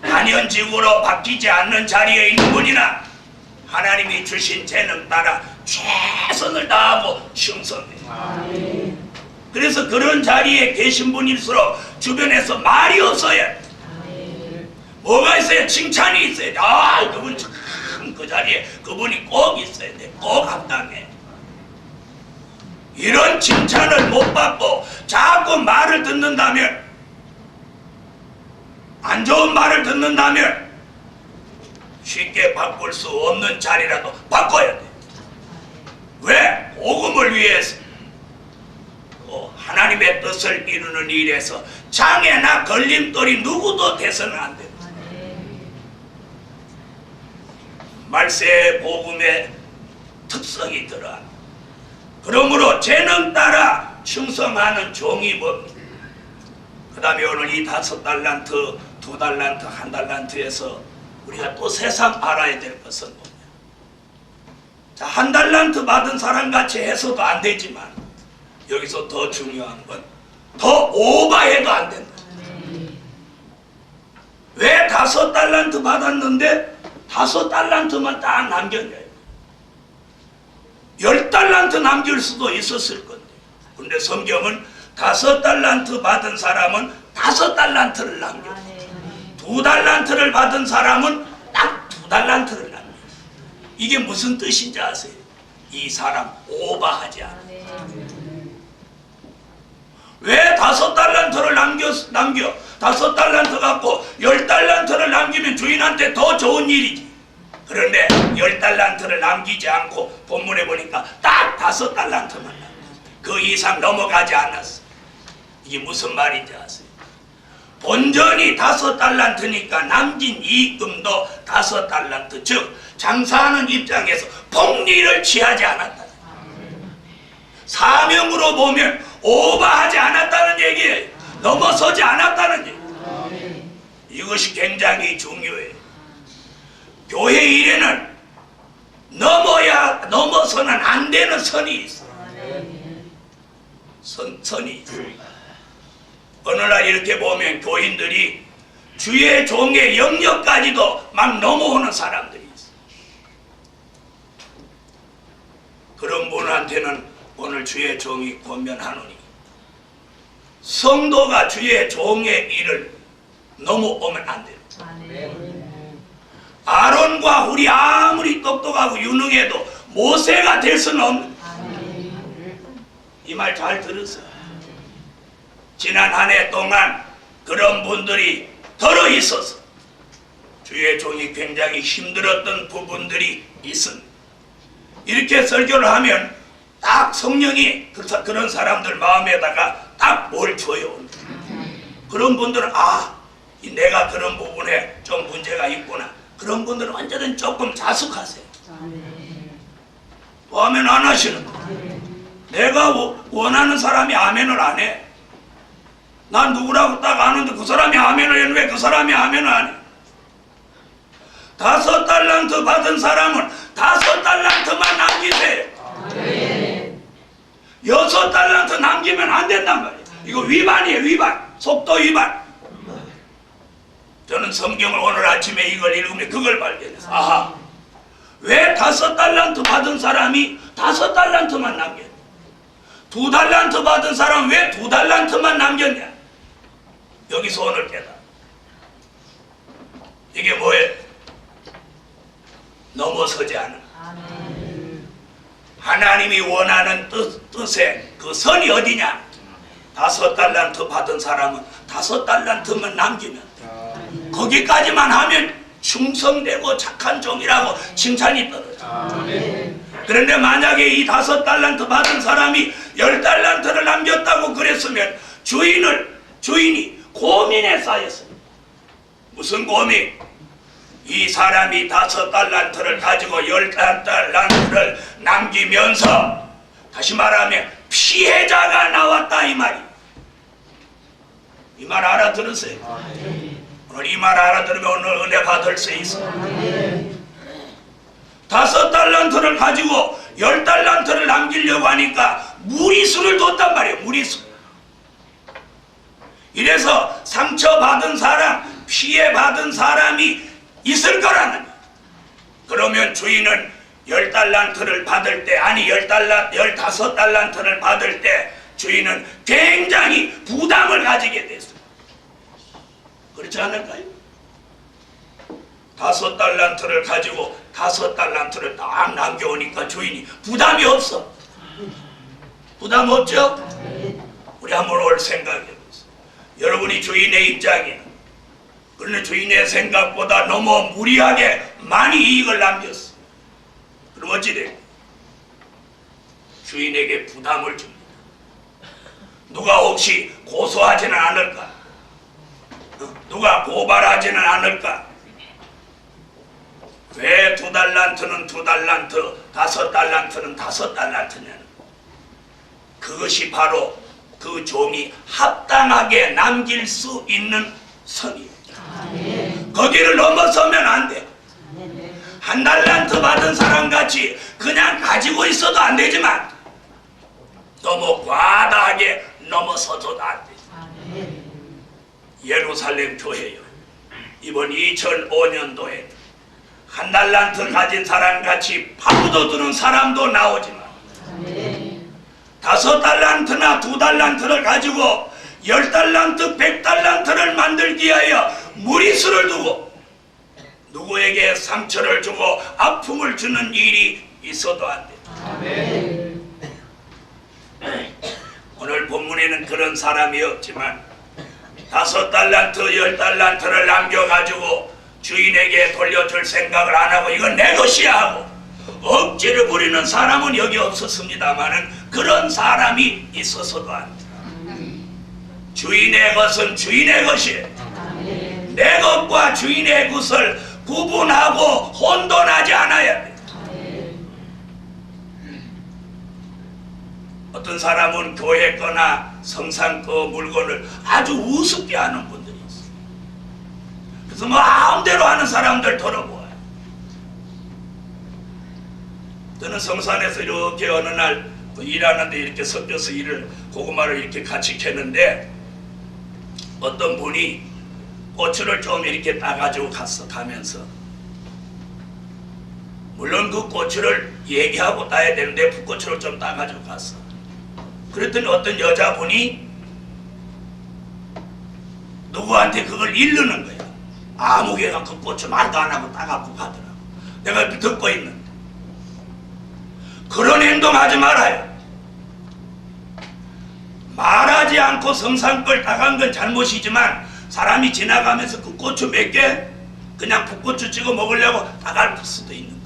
단연직으로 바뀌지 않는 자리에 있는 분이나 하나님이 주신 재능 따라 최선을 다하고 충성해요. 그래서 그런 자리에 계신 분일수록 주변에서 말이 없어요. 뭐가 있어요? 칭찬이 있어요. 아, 그분 참 그 자리에 그분이 꼭 있어야 돼. 꼭 합당해. 이런 칭찬을 못 받고 자꾸 말을 듣는다면, 안 좋은 말을 듣는다면 쉽게 바꿀 수 없는 자리라도 바꿔야 돼. 왜? 복음을 위해서, 하나님의 뜻을 이루는 일에서 장애나 걸림돌이 누구도 돼서는 안 됩니다. 말세 복음의 특성이 들어갑니다. 그러므로 재능 따라 충성하는 종이 뭡니까? 그 다음에 오늘 이 5달란트, 2달란트, 1달란트에서 우리가 또 세상 알아야 될 것은 뭐냐? 자, 1달란트 받은 사람같이 해서도 안 되지만 여기서 더 중요한 건 더 오바해도 안 된다. 왜 5달란트 받았는데 5달란트만 딱 남겼냐? 10달란트 남길 수도 있었을 건데, 근데 성경은 5달란트 받은 사람은 5달란트를 남겨, 2달란트를 받은 사람은 딱 2달란트를 남겨. 이게 무슨 뜻인지 아세요? 이 사람 오바하지 않아. 왜 5달란트를 남겨? 5달란트 갖고 10달란트를 남기면 주인한테 더 좋은 일이지. 그런데 10달란트를 남기지 않고 본문에 보니까 딱 5달란트만 남겨. 그 이상 넘어가지 않았어. 이게 무슨 말인지 아세요? 본전이 5달란트니까 남긴 이익금도 5달란트, 즉 장사하는 입장에서 복리를 취하지 않았다. 사명으로 보면 오버하지 않았다는 얘기예요. 넘어서지 않았다는 얘기예요. 이것이 굉장히 중요해요. 교회 일에는 넘어서는 안 되는 선이 있어요. 선이 있어요. 어느 날 이렇게 보면 교인들이 주의 종의 영역까지도 막 넘어오는 사람들이 있어요. 그런 분한테는 오늘 주의 종이 권면하노니 성도가 주의 종의 일을 넘어오면 안 돼요. 아론과 훌이 아무리 똑똑하고 유능해도 모세가 될 수는 없는. 이 말 잘 들으세요. 지난 한 해 동안 그런 분들이 덜어 있어서 주의 종이 굉장히 힘들었던 부분들이 있습니다. 이렇게 설교를 하면 딱 성령이 그런 사람들 마음에다가 딱 뭘 줘요. 그런 분들은 내가 그런 부분에 좀 문제가 있구나. 그런 분들은 완전히 조금 자숙하세요. 또 아멘 안 하시는 거예요. 내가 원하는 사람이 아멘을 안 해. 난 누구라고 딱 아는데 그 사람이 아멘을 했는데 왜 그 사람이 아멘을 안 해? 5달란트 받은 사람은 5달란트만 남기세요. 6달란트 남기면 안 된단 말이에요. 이거 위반이에요. 위반. 속도 위반. 저는 성경을 오늘 아침에 이걸 읽으면 그걸 발견했어요. 왜 5달란트 받은 사람이 5달란트만 남겼냐? 2달란트 받은 사람 왜 2달란트만 남겼냐? 여기서 오늘 깨달아. 이게 뭐예요? 넘어서지 않아. 하나님이 원하는 뜻에 그 선이 어디냐? 5달란트 받은 사람은 5달란트만 남기면 돼. 거기까지만 하면 충성되고 착한 종이라고 칭찬이 떨어져. 그런데 만약에 이 5달란트 받은 사람이 10달란트를 남겼다고 그랬으면 주인이 고민에 쌓였습니다. 무슨 고민? 이 사람이 5달란트를 가지고 10달란트를 남기면서 다시 말하면 피해자가 나왔다 이 말이. 이 말 알아들으세요? 오늘 이 말 알아들으면 오늘 은혜 받을 수 있어요. 5달란트를 가지고 10달란트를 남기려고 하니까 무리수를 뒀단 말이에요. 무리수. 이래서 상처받은 사람, 피해받은 사람이 있을 거라는. 그러면 주인은 10달란트를 받을 때, 아니 15달란트를 받을 때 주인은 굉장히 부담을 가지게 됐어요. 그렇지 않을까요? 5달란트를 가지고 5달란트를 딱 남겨오니까 주인이 부담이 없어. 부담 없죠? 우리 한번 올 생각해보세요. 여러분이 주인의 입장이야. 그런데 주인의 생각보다 너무 무리하게 많이 이익을 남겼어. 그럼 어찌 돼? 주인에게 부담을 줍니다. 누가 혹시 고소하지는 않을까? 누가 고발하지는 않을까? 왜 2달란트는 2달란트, 5달란트는 5달란트냐는, 그것이 바로 그 종이 합당하게 남길 수 있는 선이에요. 거기를 넘어서면 안 돼. 1달란트 받은 사람같이 그냥 가지고 있어도 안 되지만 너무 과다하게 넘어서도 안 돼. 예루살렘 교회요, 이번 2005년도에 1달란트 가진 사람같이 파묻어두는 사람도 나오지만 5달란트나 2달란트를 가지고 10달란트, 100달란트를 만들기 위하여 무리수를 두고 누구에게 상처를 주고 아픔을 주는 일이 있어도 안 돼. 오늘 본문에는 그런 사람이 없지만 5달란트, 10달란트를 남겨가지고 주인에게 돌려줄 생각을 안 하고 이건 내 것이야 하고 억지를 부리는 사람은 여기 없었습니다마는 그런 사람이 있어서도 안 돼. 주인의 것은 주인의 것이에요. 내 것과 주인의 것을 구분하고 혼돈하지 않아야 돼. 어떤 사람은 교회 거나 성상 거 물건을 아주 우습게 하는 분들이 있어요. 그래서 마음대로 하는 사람들 돌아보아요. 저는 성산에서 이렇게 어느 날 일하는데 이렇게 섞여서 고구마를 이렇게 같이 캐는데 어떤 분이 고추를 좀 이렇게 따가지고 가면서 물론 그 고추를 얘기하고 따야 되는데 풋고추를 좀 따가지고 갔어. 그랬더니 어떤 여자분이 누구한테 그걸 일르는 거야. 아무 개가 그 고추 말도 안 하고 따갖고 가더라고. 내가 듣고 있는데 그런 행동하지 말아요. 말하지 않고 성상걸 따간 건 잘못이지만 사람이 지나가면서 그 고추 몇 개 그냥 풋고추 찍어 먹으려고 따갈 수도 있는 거예요.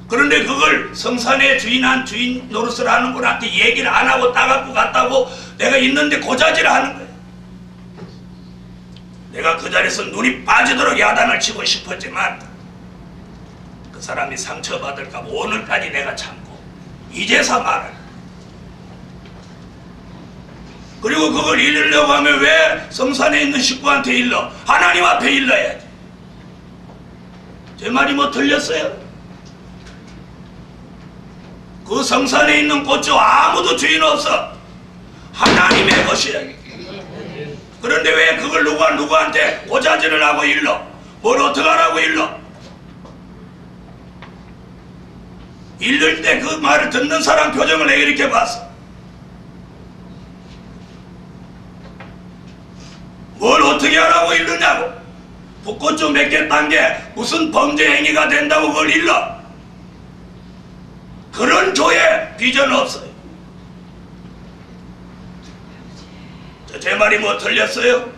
그런데 그걸 성산의 주인 노릇을 하는 분한테 얘기를 안 하고 따갖고 갔다고 내가 있는데 고자질을 하는 거예요. 내가 그 자리에서 눈이 빠지도록 야단을 치고 싶었지만 그 사람이 상처받을까 봐 오늘까지 내가 참고 이제서 말을. 그리고 그걸 일으려고 하면 왜 성산에 있는 식구한테 일러? 하나님 앞에 일러야지. 제 말이 뭐 틀렸어요? 그 성산에 있는 고추 아무도 주인 없어. 하나님의 것이야. 그런데 왜 그걸 누구한테 고자질을 하고 일러? 뭘 어떡하라고 일러? 일를 때 그 말을 듣는 사람 표정을 내가 이렇게 봤어. 뭘 어떻게 하라고 일르냐고. 붓고추 몇 개 딴 게 무슨 범죄 행위가 된다고 그걸 일러. 그런 교회 비전 없어요. 제 말이 뭐 틀렸어요?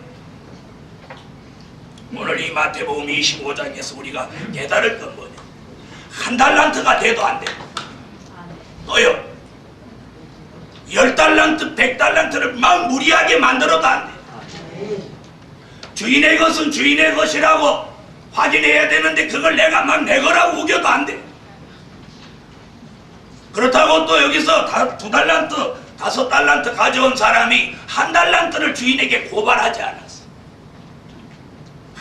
오늘 이 마태복음 25장에서 우리가 깨달을 건 뭐냐? 한 달란트가 돼도 안 돼. 또요 10달란트, 100달란트를 막 무리하게 만들어도 안 돼. 주인의 것은 주인의 것이라고 확인해야 되는데 그걸 내가 막 내 거라고 우겨도 안 돼. 그렇다고 또 여기서 2달란트, 5달란트 가져온 사람이 1달란트를 주인에게 고발하지 않았어.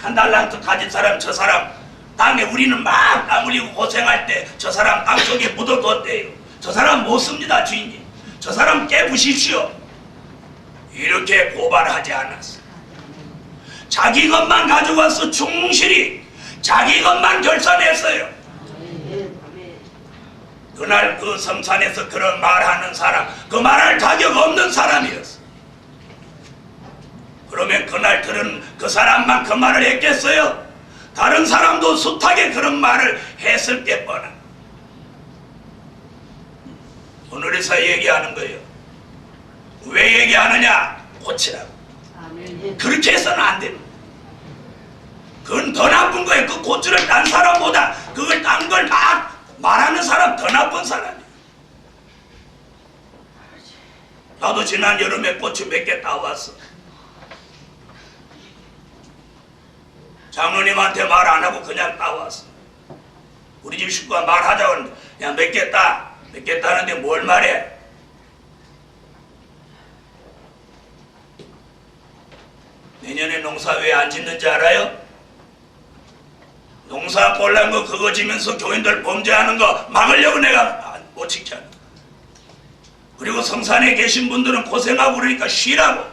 1달란트 가진 사람, 저 사람 땅에 우리는 막 땀 흘리고 고생할 때 저 사람 땅속에 묻어뒀대요. 저 사람 못 씁니다 주인님. 저 사람 깨부십시오. 이렇게 고발하지 않았어. 자기 것만 가지고 와서 충실히 자기 것만 결산했어요. 그날 그 성산에서 그런 말하는 사람, 그 말할 자격 없는 사람이었어. 그러면 그날 들은 그 사람만 그 말을 했겠어요? 다른 사람도 숱하게 그런 말을 했을 게 뻔한. 오늘에서 얘기하는 거예요. 왜 얘기하느냐? 고치라고. 그렇게 해서는 안 됩니다. 그건 더 나쁜 거예요. 그 고추를 딴 사람보다 그걸 딴 걸 막 말하는 사람 더 나쁜 사람이에요. 나도 지난 여름에 고추 몇 개 따왔어. 장로님한테 말 안 하고 그냥 따왔어. 우리 집 식구가 말하자고 하는데 그냥 몇 개 따. 몇 개 따는데 뭘 말해? 내년에 농사 왜 안 짓는지 알아요? 농사 꼴난 거 그거 지면서 교인들 범죄하는 거 막으려고 내가 못 지켜. 그리고 성산에 계신 분들은 고생하고 그러니까 쉬라고.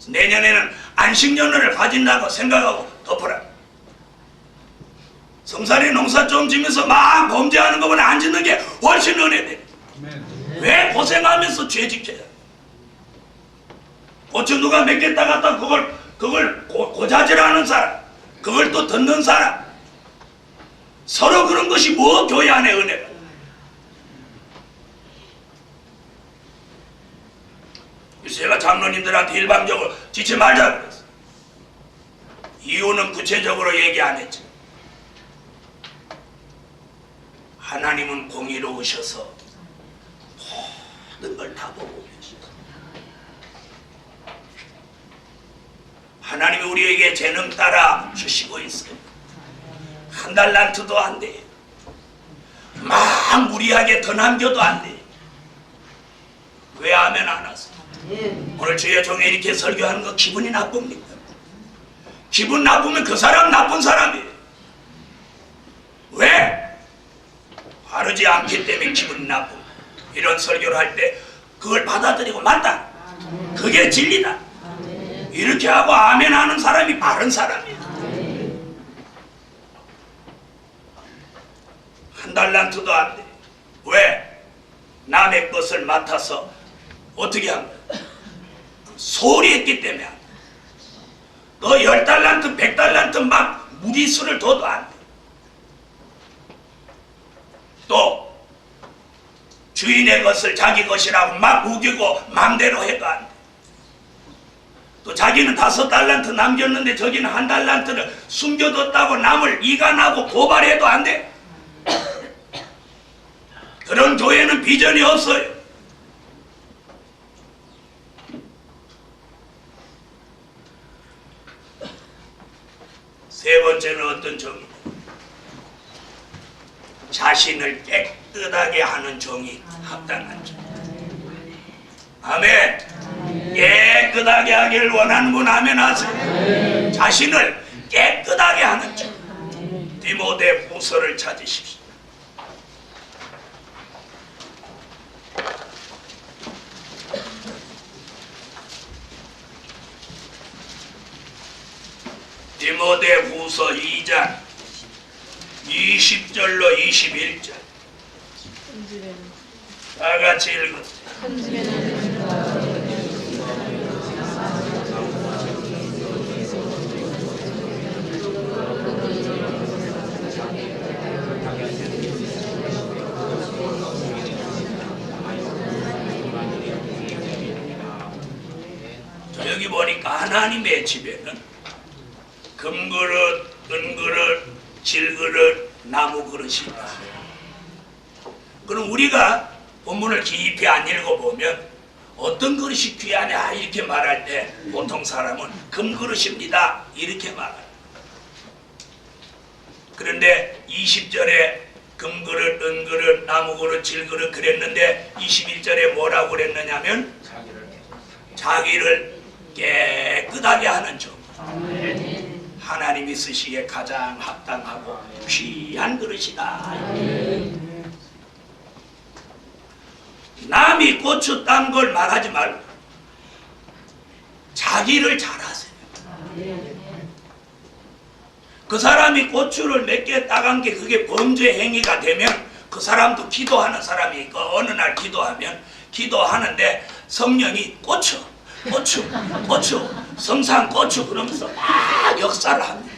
내년에는 안식년을 가진다고 생각하고 덮어라. 성산에 농사 좀 지면서 막 범죄하는 거보다 안 짓는 게 훨씬 은혜돼. 왜 고생하면서 죄 지켜야? 고추 누가 몇 개 따갔다 그걸 고자질하는 사람, 그걸 또 듣는 사람, 서로 그런 것이 뭐 교회 안에 은혜가. 그래서 제가 장로님들한테 일방적으로 지지 말자고 그랬어. 이유는 구체적으로 얘기 안 했지. 하나님은 공의로우셔서 모든 걸 다 보고 계시죠. 하나님이 우리에게 재능 따라 주시고 있어요. 1달란트도 안 돼. 막 무리하게 더 남겨도 안 돼. 왜 아멘 안 하세요? 오늘 주의 종이 이렇게 설교하는 거 기분이 나쁩니까? 기분 나쁘면 그 사람 나쁜 사람이에요. 왜? 바르지 않기 때문에 기분이 나쁘고, 이런 설교를 할 때 그걸 받아들이고 맞다, 그게 진리다, 이렇게 하고 아멘 하는 사람이 바른 사람이에요. 한 달란트도 안 돼. 왜? 남의 것을 맡아서 어떻게 한 거야? 소홀히 했기 때문에 안 돼. 너 10달란트 100달란트 막 무리수를 둬도 안 돼. 또 주인의 것을 자기 것이라고 막 우기고 맘대로 해도 안 돼. 또 자기는 5달란트 남겼는데 저기는 1달란트를 숨겨뒀다고 남을 이간하고 고발해도 안 돼. 그런 교회는 비전이 없어요. 세 번째는 어떤 종이? 자신을 깨끗하게 하는 종이 합당한 종. 아멘. 깨끗하게 하기를 원하는 분 아멘 하세요. 자신을 깨끗하게 하는 종. 디모데 후서를 찾으십시오. 디모데 후서 2장 20절로 21절 다 같이 읽으세요. 여기 보니까 하나님의 집에는 금그릇, 은그릇, 질그릇, 나무그릇이 있다. 그럼 우리가 본문을 깊이 안 읽어보면 어떤 그릇이 귀하냐 이렇게 말할 때 보통 사람은 금그릇입니다 이렇게 말합니다. 그런데 20절에 금그릇, 은그릇, 나무그릇, 질그릇 그랬는데 21절에 뭐라고 그랬느냐면 자기를 깨끗하게 하는 종. 하나님이 쓰시기에 가장 합당하고 귀한 그릇이다. 남이 고추 딴 걸 말하지 말고 자기를 잘하세요. 그 사람이 고추를 몇 개 따간 게 그게 범죄 행위가 되면 그 사람도 기도하는 사람이니까 어느 날 기도하는데 성령이 고추 성상 고추 그러면서 막 역사를 합니다.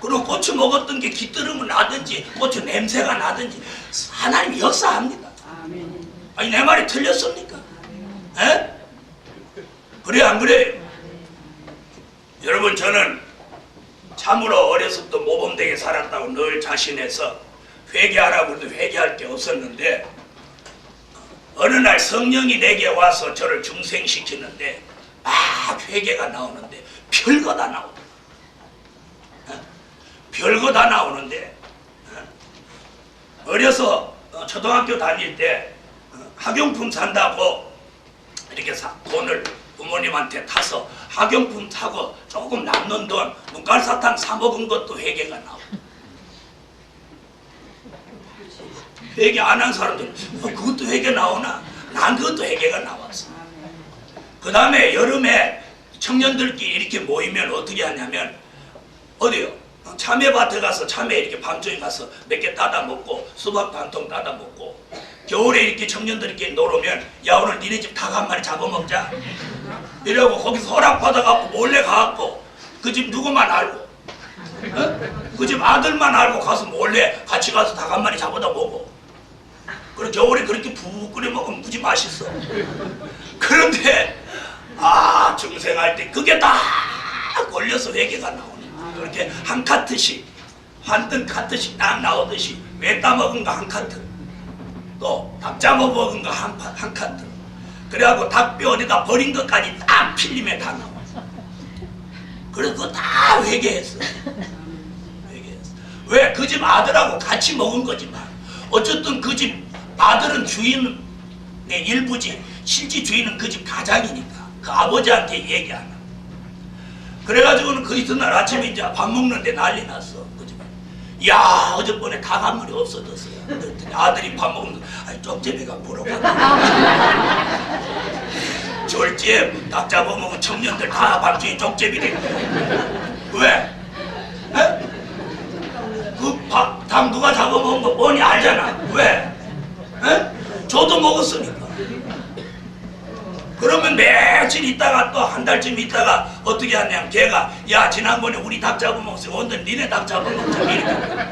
그리고 고추 먹었던 게 깃들음을 나든지 고추 냄새가 나든지 하나님이 역사합니다. 아니 내 말이 틀렸습니까? 에? 그래 안 그래요? 여러분 저는 참으로 어려서부터 모범되게 살았다고 늘 자신해서 회개하라고 해도 회개할 게 없었는데 어느 날 성령이 내게 와서 저를 중생시키는데 막 회개가 나오는데 별거 다 나오더라. 별거 다 나오는데 어려서 초등학교 다닐 때 학용품 산다고 이렇게 돈을 부모님한테 타서 학용품 사고 조금 남는 돈 눈깔사탕 사 먹은 것도 회개가 나오고 회개 안 한 사람들 그것도 회개 나오나? 난 그것도 회개가 나왔어. 그 다음에 여름에 청년들끼리 이렇게 모이면 어떻게 하냐면 어디요? 참외밭에 가서 참외 이렇게 밤중에 가서 몇 개 따다 먹고 수박 한 통 따다 먹고 겨울에 이렇게 청년들끼리 놀으면 야 오늘 니네 집 닭 한 마리 잡아먹자 이러고 거기서 허락받아갖고 몰래 가갖고 그 집 누구만 알고 그 집 아들만 알고 가서 몰래 같이 가서 닭 한 마리 잡아다 먹어. 그리고 겨울에 그렇게 푹 끓여 먹으면 무지 맛있어. 그런데 중생할 때 그게 다 걸려서 회개가 나오네. 그렇게 한 카트씩 한뜬 카트씩 딱 나오듯이 왜 따먹은 거 한 카트 또 닭 잡아먹은 거 한 카트 그래갖고 닭뼈 어디다 버린 것까지 딱 필름에 다 나와. 그래서 그거 다 회개했어. 왜? 그 집 아들하고 같이 먹은 거지만 어쨌든 그 집 아들은 주인 내 일부지. 실제 주인은 그 집 가장이니까 그 아버지한테 얘기 안 하고. 그래가지고는 그 이튿날 아침에 이제 밥 먹는데 난리 났어. 그 집에. 야, 어젯밤에 닭 한 마리 없어졌어요. 그랬더니 아들이 밥 먹는데 쪽제비가 물어봤다. 졸지에 닭 잡아먹은 청년들 다 밤중에 쪽제비래. 왜? 에? 닭 누가 잡아먹은 거 뻔히 알잖아. 왜? 에? 저도 먹었으니까. 그러면 며칠 있다가 또 한 달쯤 있다가 어떻게 하냐면 걔가 야 지난번에 우리 닭 잡아먹었어. 오늘 니네 닭 잡아먹자. 이렇게.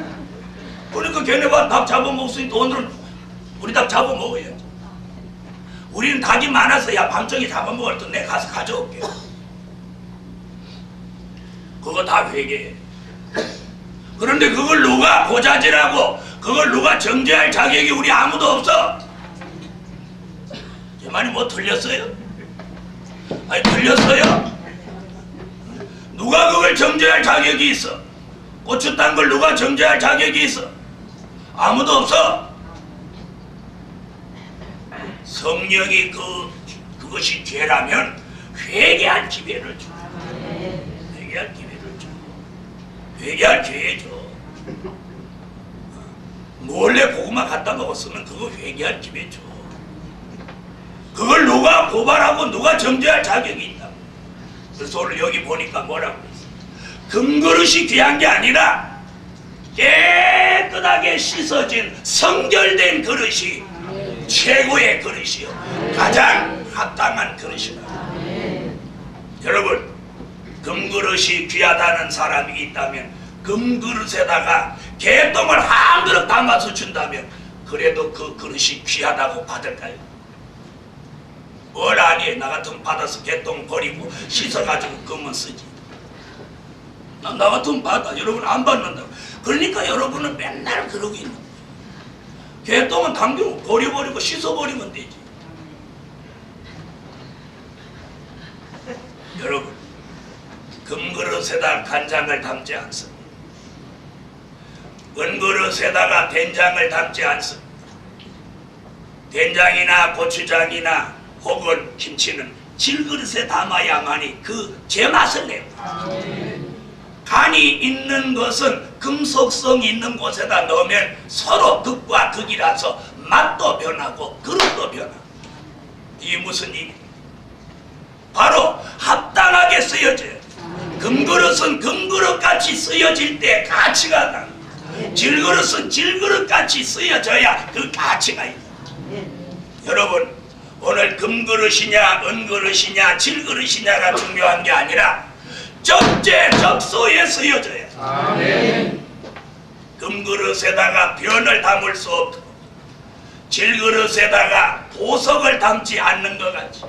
그러니까 걔네가 닭 잡아먹었으니까 오늘은 우리 닭 잡아먹어야지. 우리는 닭이 많아서 야 밤중에 잡아먹을 때 내가 가서 가져올게. 그거 다 회개해. 그런데 그걸 누가 고자질하고 그걸 누가 정죄할 자격이 우리 아무도 없어. 제 말이 뭐 틀렸어요? 아니 틀렸어요? 누가 그걸 정죄할 자격이 있어? 고추 딴 걸 누가 정죄할 자격이 있어? 아무도 없어. 성령이 그것이 죄라면 회개할 기회를 줘. 회개할 기회를 줘. 회개할 기회 줘. 몰래 고구마 갖다 먹었으면 그거 회개할 기회 줘. 그걸 누가 고발하고 누가 정죄할 자격이 있다. 그래서 오늘 여기 보니까 뭐라고 했어? 금그릇이 귀한 게 아니라 깨끗하게 씻어진 성결된 그릇이 최고의 그릇이요. 가장 합당한 그릇이다. 여러분, 금그릇이 귀하다는 사람이 있다면 금그릇에다가 개똥을 한 그릇 담아서 준다면 그래도 그 그릇이 귀하다고 받을까요? 뭘 아니? 나 같으면 받아서 개똥 버리고 씻어가지고 금은 쓰지. 나 같으면 받아. 여러분 안 받는다고. 그러니까 여러분은 맨날 그러고 있는 거예요. 개똥은 당기고 버려버리고 씻어버리면 되지. 여러분, 금그릇에다 간장을 담지 않습니다. 은그릇에다가 된장을 담지 않습니다. 된장이나 고추장이나 혹은 김치는 질그릇에 담아야만이 그 제맛을 냅니다. 간이 있는 것은 금속성 있는 곳에다 넣으면 서로 극과 극이라서 맛도 변하고 그릇도 변하고. 이게 무슨 일이에요? 바로 합당하게 쓰여져요. 금그릇은 금그릇같이 쓰여질 때 가치가 나. 질그릇은 질그릇같이 쓰여져야 그 가치가 있다. 여러분, 오늘 금그릇이냐 은그릇이냐 질그릇이냐가 중요한 게 아니라 적재적소에 쓰여져야. 아멘. 금그릇에다가 변을 담을 수 없고 질그릇에다가 보석을 담지 않는 것 같이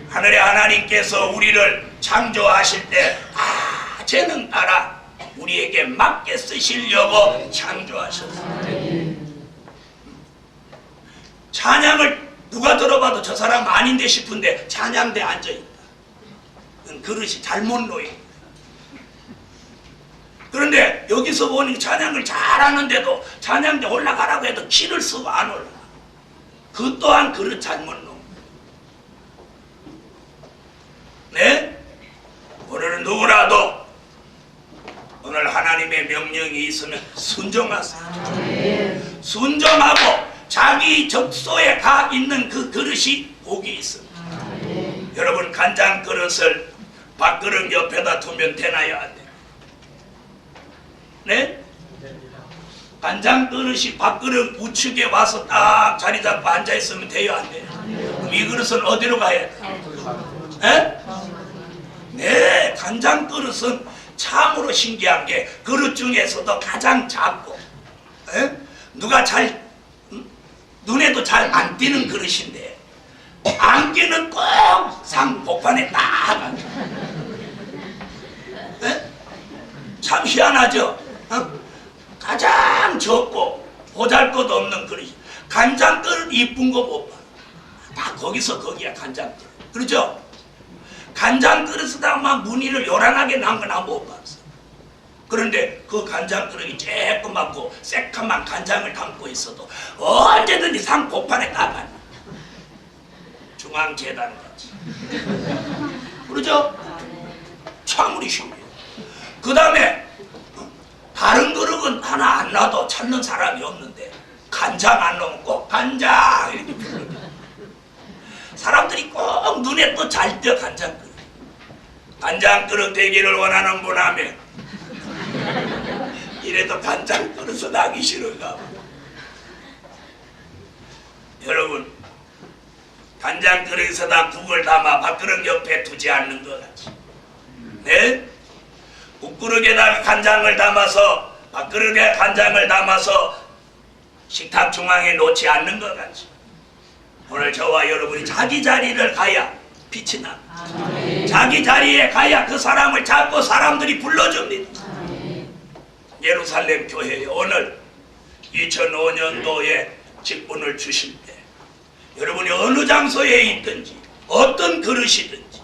하늘의 하나님께서 우리를 창조하실 때 재능 따라 우리에게 맞게 쓰시려고 창조하셨어요. 찬양을 누가 들어봐도 저 사람 아닌데 싶은데 찬양대에 앉아있다. 그릇이 잘못 놓여. 그런데 여기서 보니 찬양을 잘하는데도 찬양대 올라가라고 해도 키를 쓰고 안 올라. 그 또한 그릇 잘못 놓은. 네? 오늘은 누구라도 오늘 하나님의 명령이 있으면 순종하세요. 순종하고 자기 적소에 가 있는 그 그릇이 복이 있습니다. 여러분, 간장 그릇을 밥그릇 옆에다 두면 되나요? 안 돼요? 네? 간장 그릇이 밥그릇 우측에 와서 딱 자리 잡고 앉아있으면 돼요? 안 돼요? 그럼 이 그릇은 어디로 가야 돼요? 네? 네, 간장 그릇은 참으로 신기한 게 그릇 중에서도 가장 작고 누가 잘 눈에도 잘 안 띄는 그릇인데 안기는 꼭 상 복판에 딱 앉아. 참 희한하죠? 가장 적고 보잘것없는 그릇이. 간장 그릇 이쁜 거 못 봐. 다 거기서 거기야 간장 그릇. 그렇죠? 간장 그릇에다 막 무늬를 요란하게 난 건 안 못 봤어. 그런데 그 간장 그릇이 쬐끄맣고 새카만 간장을 담고 있어도 언제든지 상 복판에 까만. 중앙재단 같이. 그러죠? 참으리 쉬워요. 그 다음에 다른 그릇은 하나 안 놔도 찾는 사람이 없는데 간장 안 넣으면 꼭 간장 이렇게 불러요. 사람들이 꼭 눈에 또 잘 띄어 간장 그릇. 간장 그릇 되기를 원하는 분 하면 이래도 간장 그릇은 하기 싫은가 봐. 여러분 간장 그릇에다 국을 담아 밥그릇 옆에 두지 않는 것 같이. 네? 국그릇에다가 간장을 담아서 밥그릇에 간장을 담아서 식탁 중앙에 놓지 않는 것 같이. 오늘 저와 여러분이 자기 자리를 가야 빛이 나. 자기 자리에 가야 그 사람을 잡고 사람들이 불러줍니다. 예루살렘 교회에 오늘 2005년도에 직분을 주실 때 여러분이 어느 장소에 있든지 어떤 그릇이든지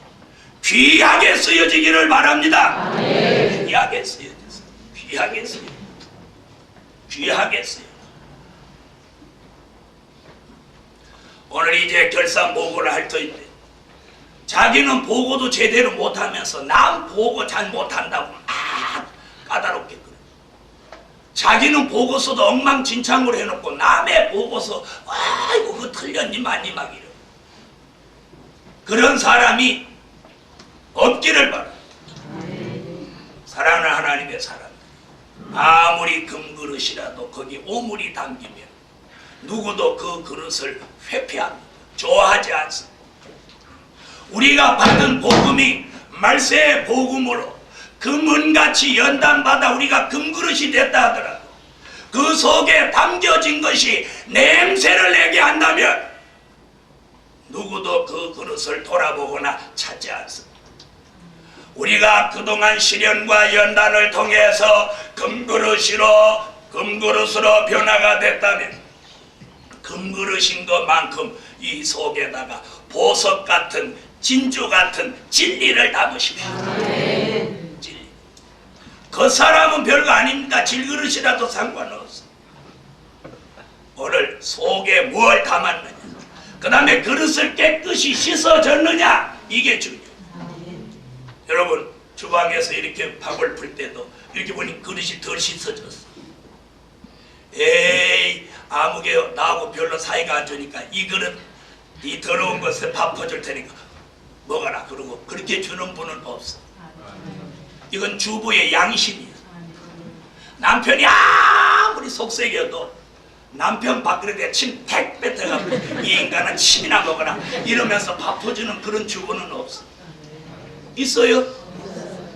귀하게 쓰여지기를 바랍니다. 귀하게 쓰여져서 귀하게 쓰여져. 귀하게 쓰여져. 오늘 이제 결산 보고를 할 터인데 자기는 보고도 제대로 못하면서 남 보고 잘 못한다고 막 까다롭게 그래. 자기는 보고서도 엉망진창으로 해놓고 남의 보고서 아이고 그거 틀렸니 맞니 막 이래. 그런 사람이 없기를 바라. 사랑하는 하나님의 사람, 아무리 금그릇이라도 거기 오물이 담기면 누구도 그 그릇을 회피합니다. 좋아하지 않습니다. 우리가 받은 복음이 말세의 복음으로 금은같이 연단받아 우리가 금그릇이 됐다 하더라도 그 속에 담겨진 것이 냄새를 내게 한다면 누구도 그 그릇을 돌아보거나 찾지 않습니다. 우리가 그동안 시련과 연단을 통해서 금그릇으로 변화가 됐다면 금그릇인 것만큼 이 속에다가 보석 같은 진주 같은 진리를 담으십시오. 진리. 그 사람은 별거 아닙니다. 질그릇이라도 상관없어. 오늘 속에 뭘 담았느냐, 그 다음에 그릇을 깨끗이 씻어줬느냐, 이게 중요해요. 여러분 주방에서 이렇게 밥을 풀 때도 이렇게 보니 그릇이 덜 씻어졌어. 에이 아무개 나하고 별로 사이가 안 좋으니까 이 그릇 이 더러운 것에 밥 퍼줄 테니까 먹어라 그러고 그렇게 주는 분은 없어. 이건 주부의 양심이야. 남편이 아무리 속색여도 남편 밥그릇에 침 택 뱉어가지고 이 인간은 침이나 먹어라 이러면서 밥 퍼주는 그런 주부는 없어. 있어요?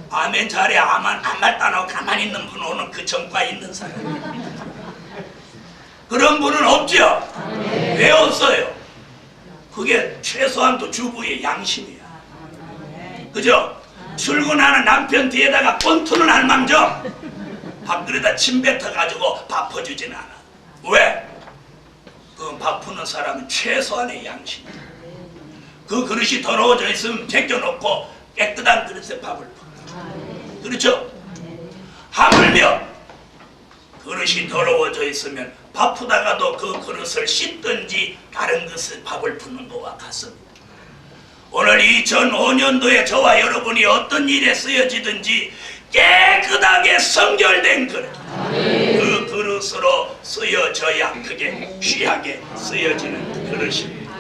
아멘 잘해. 아무 말 안 하고 가만히 있는 분 오늘 그 정과 있는 사람. 그런 분은 없죠? 왜 없어요? 그게 최소한도 주부의 양심이야. 그죠? 출근하는 남편 뒤에다가 권투는 할망정 밥그릇에다 침 뱉어가지고 밥 퍼주진 않아. 왜? 그 밥 푸는 사람은 최소한의 양심이야. 그 그릇이 더러워져 있으면 제껴놓고 깨끗한 그릇에 밥을 푸. 그렇죠? 하물며 그릇이 더러워져 있으면 밥 푸다가도 그 그릇을 씻든지 다른 것을 밥을 푸는 것과 같습니다. 오늘 2005년도에 저와 여러분이 어떤 일에 쓰여지든지 깨끗하게 성결된 그릇, 그 그릇으로 쓰여져야 그게 귀하게 쓰여지는 그릇입니다.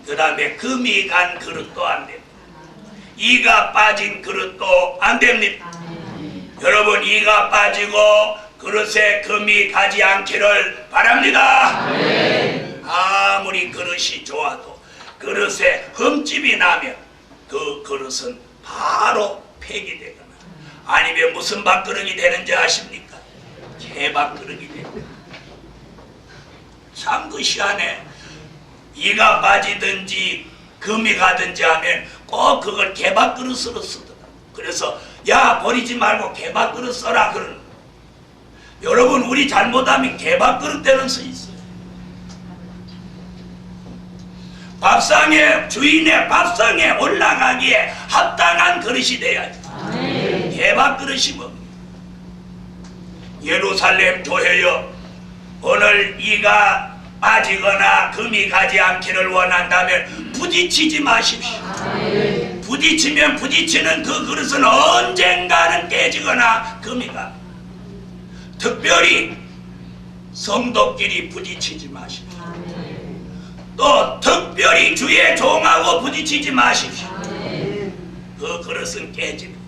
그 다음에 금이 간 그릇도 안 됩니다. 이가 빠진 그릇도 안 됩니다. 여러분 이가 빠지고 그릇에 금이 가지 않기를 바랍니다. 아무리 그릇이 좋아도 그릇에 흠집이 나면 그 그릇은 바로 폐기되거나 아니면 무슨 밥그릇이 되는지 아십니까? 개밥그릇이 됩니다. 참 그 희한해. 이가 빠지든지 금이 가든지 하면 꼭 그걸 개밥그릇으로 쓰더라. 그래서 야 버리지 말고 개밥그릇 써라 그러는. 여러분 우리 잘못하면 개밥그릇 되는 수 있어요. 밥상에 주인의 밥상에 올라가기에 합당한 그릇이 돼야지. 개밥그릇이 뭡니까? 예루살렘 교회여 오늘 이가 빠지거나 금이 가지 않기를 원한다면 부딪히지 마십시오. 부딪히면 부딪히는 그 그릇은 언젠가는 깨지거나 금이 가. 특별히 성도끼리 부딪히지 마십시오. 또 특별히 주의 종하고 부딪히지 마십시오. 그 그릇은 깨집니다.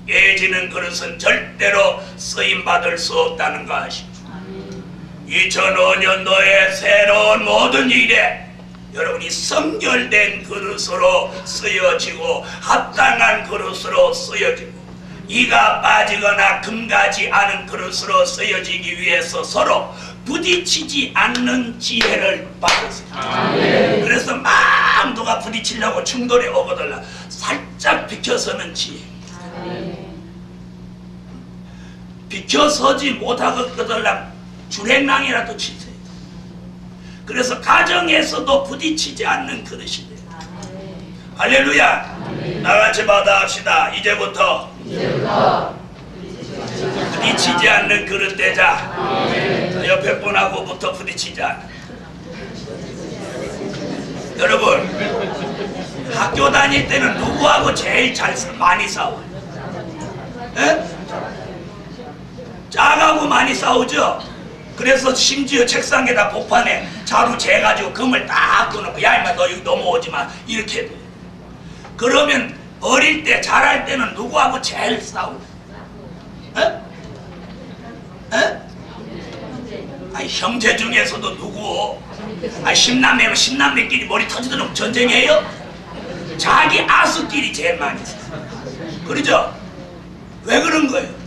깨지는 그릇은 절대로 쓰임받을 수 없다는 거 아시죠? 2005년도에 새로운 모든 일에 여러분이 성결된 그릇으로 쓰여지고 합당한 그릇으로 쓰여지고 이가 빠지거나 금가지 않은 그릇으로 쓰여지기 위해서 서로 부딪히지 않는 지혜를 받으세요. 그래서 막 누가 부딪히려고 충돌에 오거들라 살짝 비켜서는 지혜. 비켜서지 못하거들라 주랭랑이라도 치세요. 그래서 가정에서도 부딪히지 않는 그릇이 돼요. 할렐루야. 나같이 받아합시다. 이제부터 부딪히지 않는 그릇 되자. 옆에 분하고부터 부딪히자. 여러분 학교 다닐 때는 누구하고 제일 많이 싸워요? 에? 짝하고 많이 싸우죠? 그래서 심지어 책상에다 복판에 자루 재가지고 금을 딱 끊어놓고 야 임마 너 여기 넘어오지마 이렇게 해도 그러면 어릴 때 자랄 때는 누구하고 제일 싸우요? 에? 에? 아니 형제 중에서도 누구? 아니 십남매면 십남매끼리 머리 터지도록 전쟁해요? 자기 아수끼리 제일 많이 싸워요. 그러죠? 왜 그런 거예요?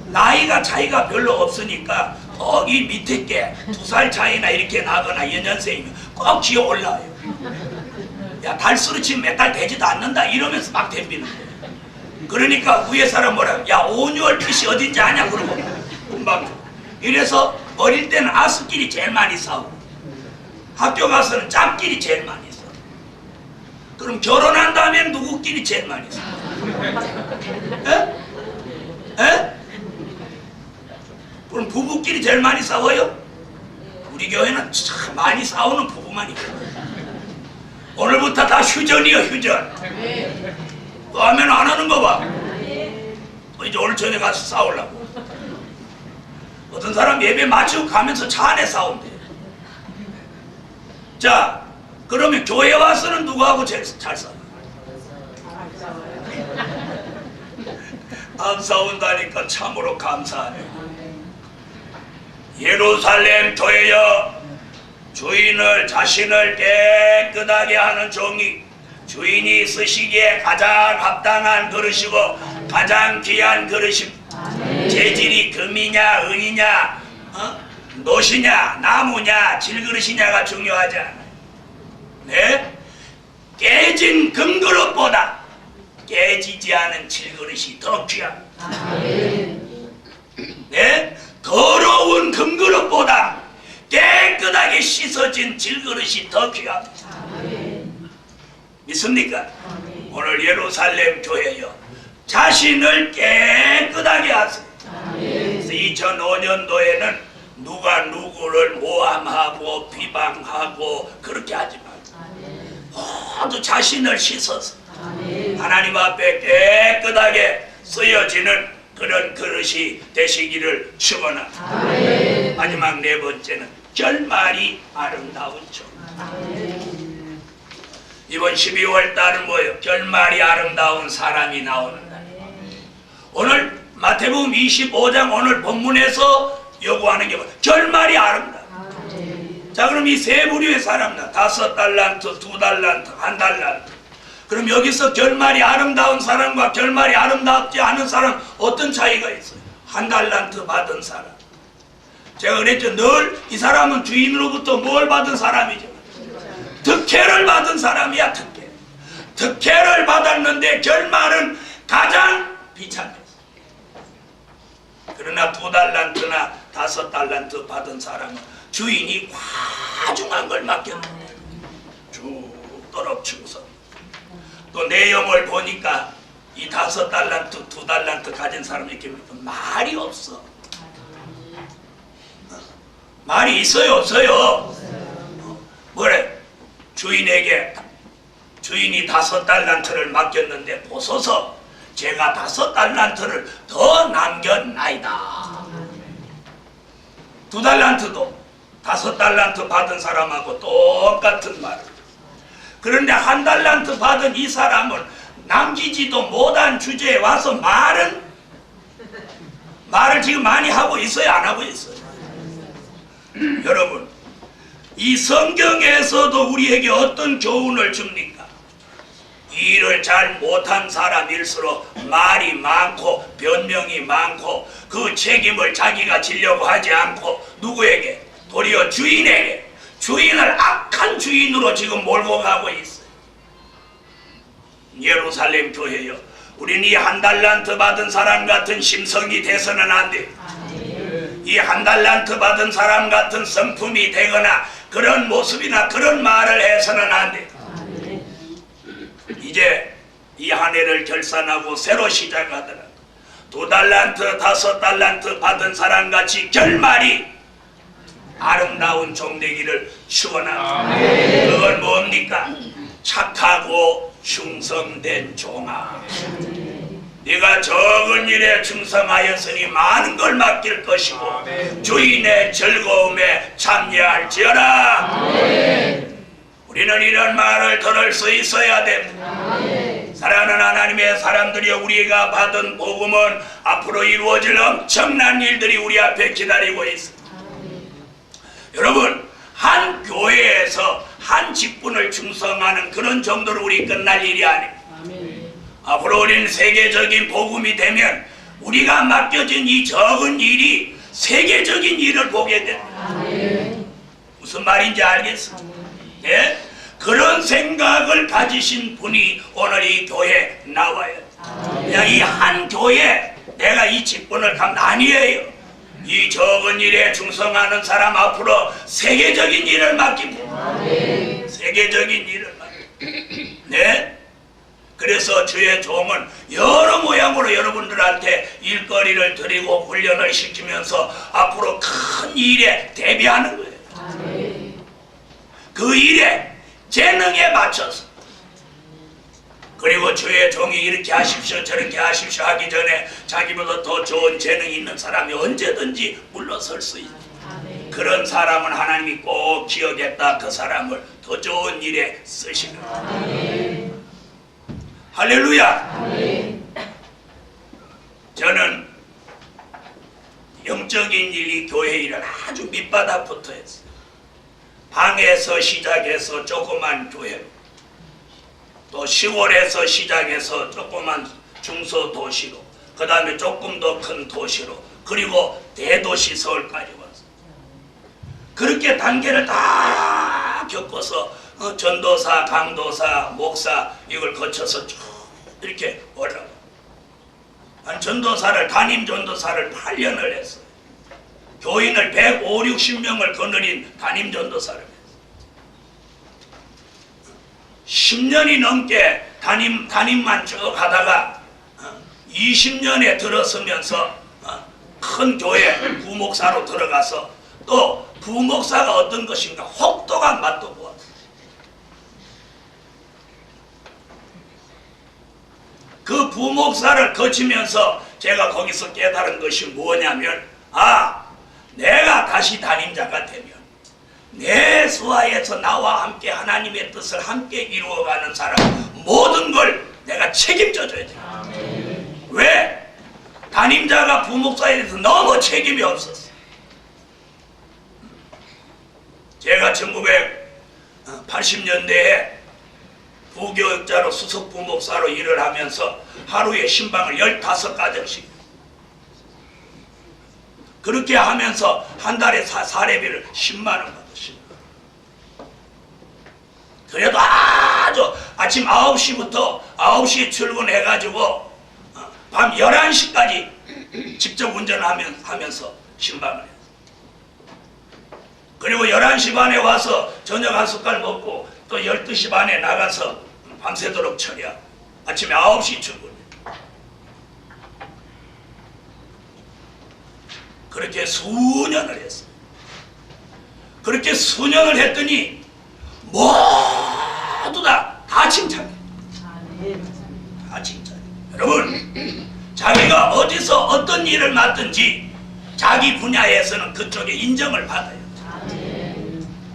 나이가 차이가 별로 없으니까 거기 밑에 게 2살 차이나 이렇게 나거나 연년생이면 꼭 기어 올라와요. 야 달수로 지금 몇 달 되지도 않는다 이러면서 막 덤비는 거예요. 그러니까 위에 사람 뭐라고 야 온유월 뜻이 어딘지 아냐 그러고 금방 이래서 어릴 때는 아수끼리 제일 많이 싸우고 학교 가서는 짝끼리 제일 많이 싸우고 그럼 결혼한 다음엔 누구끼리 제일 많이 싸우고 에? 에? 그럼 부부끼리 제일 많이 싸워요? 우리 교회는 참 많이 싸우는 부부만 있거든요. 오늘부터 다 휴전이요 휴전. 또 하면 안 하는 거 봐. 또 이제 오늘 저녁에 가서 싸우려고. 어떤 사람 예배 마치고 가면서 차 안에 싸운대. 자 그러면 교회 와서는 누구하고 제일 잘 싸워요? 안 싸운다니까 참으로 감사하네. 예루살렘 교회여 주인을 자신을 깨끗하게 하는 종이 주인이 쓰시기에 가장 합당한 그릇이고 가장 귀한 그릇입니다. 재질이 금이냐 은이냐 노시냐 나무냐 질그릇이냐가 중요하지 않아요. 네? 깨진 금그릇보다 깨지지 않은 질그릇이 더 귀합니다. 네? 더러운 금그릇보다 깨끗하게 씻어진 질그릇이 더 귀합니다. 믿습니까? 오늘 예루살렘 교회여 자신을 깨끗하게 하세요. 그래서 2005년도에는 누가 누구를 모함하고 비방하고 그렇게 하지 말고 모두 자신을 씻어서 하나님 앞에 깨끗하게 쓰여지는 그런 그릇이 되시기를 축원합니다. 마지막 네 번째는 결말이 아름다운 종. 이번 12월 달은 뭐예요? 결말이 아름다운 사람이 나오는 날. 오늘 마태복음 25장 오늘 본문에서 요구하는 게 뭐예요? 결말이 아름다워. 자 그럼 이 세 부류의 사람들 5달란트, 2달란트, 1달란트 그럼 여기서 결말이 아름다운 사람과 결말이 아름답지 않은 사람 어떤 차이가 있어요? 1달란트 받은 사람. 제가 그랬죠. 늘 이 사람은 주인으로부터 뭘 받은 사람이죠? 득회를 받은 사람이야. 득회를 받았는데 결말은 가장 비참했어. 그러나 2달란트나 5달란트 받은 사람은 주인이 과중한 걸 맡겼는데 죽도록 충성. 또 내용을 보니까 이 5달란트, 2달란트 가진 사람이 이렇게 말이 없어. 말이 있어요 없어요? 뭐래? 주인에게 주인이 5달란트를 맡겼는데 보소서 제가 5달란트를 더 남겼나이다. 2달란트도 5달란트 받은 사람하고 똑같은 말. 그런데 1달란트 받은 이 사람은 남기지도 못한 주제에 와서 말을 지금 많이 하고 있어요 안 하고 있어요? 여러분 이 성경에서도 우리에게 어떤 교훈을 줍니까? 일을 잘 못한 사람일수록 말이 많고 변명이 많고 그 책임을 자기가 지려고 하지 않고 누구에게? 도리어 주인에게. 주인을 악한 주인으로 지금 몰고 가고 있어요. 예루살렘 교회요, 우리는 이 1달란트 받은 사람 같은 심성이 돼서는 안 돼. 이 1달란트 받은 사람 같은 성품이 되거나 그런 모습이나 그런 말을 해서는 안 돼. 이제 이 한 해를 결산하고 새로 시작하더라. 2달란트 5달란트 받은 사람 같이 결말이 아름다운 종되기를 축원합니다. 그건 뭡니까? 착하고 충성된 종아, 네가 적은 일에 충성하였으니 많은 걸 맡길 것이고 주인의 즐거움에 참여할지어다. 우리는 이런 말을 들을 수 있어야 됩니다. 사랑하는 하나님의 사람들이여, 우리가 받은 복음은 앞으로 이루어질 엄청난 일들이 우리 앞에 기다리고 있습니다. 여러분, 한 교회에서 한 직분을 충성하는 그런 정도로 우리 끝날 일이 아닙니다. 앞으로 우리는 세계적인 복음이 되면 우리가 맡겨진 이 적은 일이 세계적인 일을 보게 됩니다. 무슨 말인지 알겠습니다. 예? 그런 생각을 가지신 분이 오늘 이 교회에 나와요. 그냥 이 한 교회에 내가 이 직분을 아니에요. 이 적은 일에 충성하는 사람 앞으로 세계적인 일을 맡깁니다. 세계적인 일을 맡깁니다. 네? 그래서 주의 종은 여러 모양으로 여러분들한테 일거리를 드리고 훈련을 시키면서 앞으로 큰 일에 대비하는 거예요. 그 일에 재능에 맞춰서. 그리고 주의 종이 이렇게 하십시오 저렇게 하십시오 하기 전에 자기보다 더 좋은 재능이 있는 사람이 언제든지 물러설 수 있는 그런 사람은 하나님이 꼭 기억했다. 그 사람을 더 좋은 일에 쓰시는 거예요. 할렐루야. 저는 영적인 일이 교회 일을 아주 밑바닥부터 했어요. 방에서 시작해서 조그만 교회로, 또 시골에서 시작해서 조그만 중소도시로, 그 다음에 조금 더 큰 도시로, 그리고 대도시 서울까지 왔어요. 그렇게 단계를 다 겪어서 전도사, 강도사, 목사 이걸 거쳐서 쭉 이렇게 올라가. 전도사를, 담임 전도사를 8년을 했어요. 교인을 150~160명을 거느린 담임 전도사를 했어요. 10년이 넘게 담임만 쭉 하다가 20년에 들어서면서 큰 교회 부목사로 들어가서 또 부목사가 어떤 것인가 혹독한 맛도 보았어요. 그 부목사를 거치면서 제가 거기서 깨달은 것이 뭐냐면, 내가 다시 담임자가 되면 내 수하에서 나와 함께 하나님의 뜻을 함께 이루어가는 사람 모든 걸 내가 책임져줘야 돼. 왜? 담임자가 부목사에 대해서 너무 책임이 없었어. 제가 1980년대에 부교육자로 수석 부목사로 일을 하면서 하루에 신방을 15가정씩 그렇게 하면서 한 달에 사례비를 10만 원 받았어요. 그래도 아주 아침 9시부터 9시에 출근해가지고 밤 11시까지 직접 운전하면서 신방을 했어요. 그리고 11시 반에 와서 저녁 한 숟갈 먹고 또 12시 반에 나가서 밤새도록 처리하고 아침에 9시 출근. 그렇게 수년을 했어요. 그렇게 수년을 했더니 모두 다 칭찬해. 다 칭찬해. 여러분, 자기가 어디서 어떤 일을 맡든지 자기 분야에서는 그쪽에 인정을 받아요.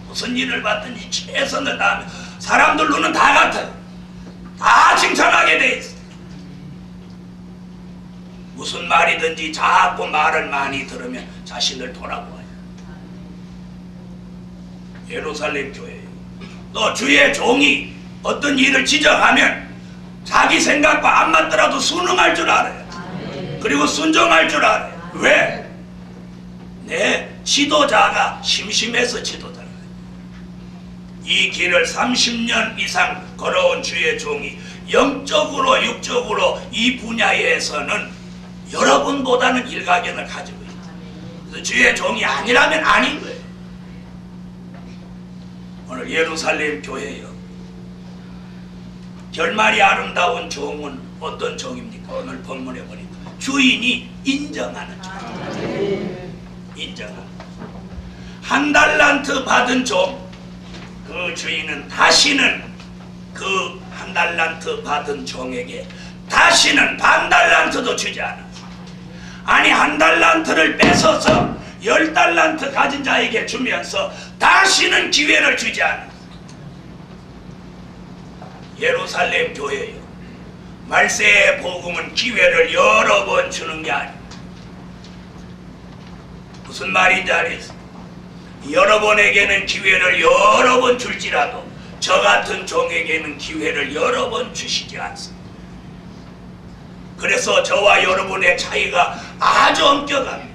무슨 일을 맡든지 최선을 다하면 사람들 눈은 다 같아요. 다 칭찬하게 돼 있어요. 무슨 말이든지 자꾸 말을 많이 들으면 자신을 돌아보아요. 예루살렘 교회예요. 또 주의 종이 어떤 일을 지적하면 자기 생각과 안 맞더라도 순응할 줄 알아요. 그리고 순종할 줄 알아요. 왜? 내 지도자가 심심해서 지도자가. 이 길을 30년 이상 걸어온 주의 종이 영적으로 육적으로 이 분야에서는 여러분보다는 일가견을 가지고 있다. 그래서 주의 종이 아니라면 아닌 거예요. 오늘 예루살렘 교회요. 결말이 아름다운 종은 어떤 종입니까? 오늘 본문에 보니까 주인이 인정하는 종. 인정하는. 한 달란트 받은 종, 그 주인은 다시는 그 한 달란트 받은 종에게 다시는 반 달란트도 주지 않아. 아니, 한 달란트를 뺏어서 10달란트 가진 자에게 주면서 다시는 기회를 주지 않아. 예루살렘 교회요. 말세의 복음은 기회를 여러 번 주는 게 아니에요. 무슨 말인지 알겠어요? 여러분에게는 기회를 여러 번 줄지라도 저 같은 종에게는 기회를 여러 번 주시지 않습니다. 그래서 저와 여러분의 차이가 아주 엄격합니다.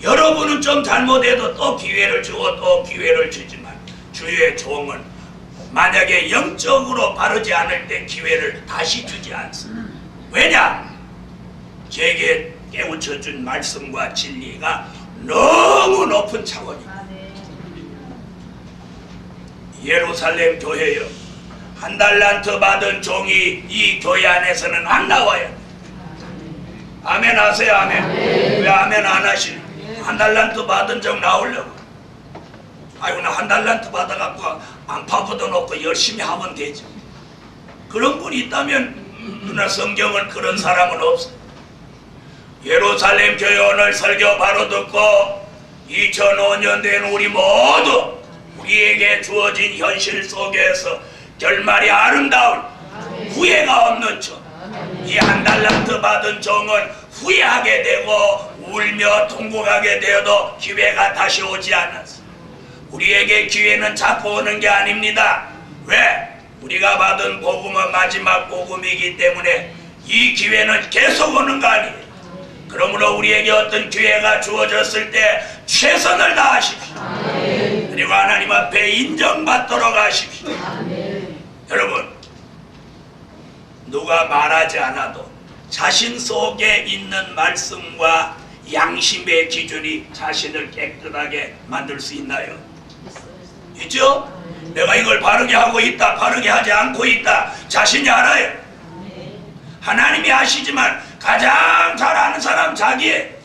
여러분은 좀 잘못해도 또 기회를 주고 또 기회를 주지만 주의 종은 만약에 영적으로 바르지 않을 때 기회를 다시 주지 않습니다. 왜냐? 제게 깨우쳐준 말씀과 진리가 너무 높은 차원입니다. 예루살렘 교회요. 한 달란트 받은 종이 이 교회 안에서는 안 나와요. 아멘 하세요. 아멘. 왜 아멘 안 하시니? 한 달란트 받은 종 나오려고. 아이고, 나 한 달란트 받아갖고 안파 걷어놓고 열심히 하면 되죠. 그런 분이 있다면 그러나 성경은 그런 사람은 없어요. 예루살렘 교회 오늘 설교 바로 듣고 2005년 된 우리 모두 우리에게 주어진 현실 속에서 결말이 아름다운 후회가 없는 종, 이 한 달란트 받은 종은 후회하게 되고 울며 통곡하게 되어도 기회가 다시 오지 않았어. 우리에게 기회는 자꾸 오는 게 아닙니다. 왜? 우리가 받은 복음은 마지막 복음이기 때문에 이 기회는 계속 오는 거 아니에요. 그러므로 우리에게 어떤 기회가 주어졌을 때 최선을 다하십시오. 그리고 하나님 앞에 인정받도록 하십시오. 여러분, 누가 말하지 않아도 자신 속에 있는 말씀과 양심의 기준이 자신을 깨끗하게 만들 수 있나요? 있죠? 내가 이걸 바르게 하고 있다, 바르게 하지 않고 있다, 자신이 알아요. 하나님이 아시지만 가장 잘 아는 사람 자기예요.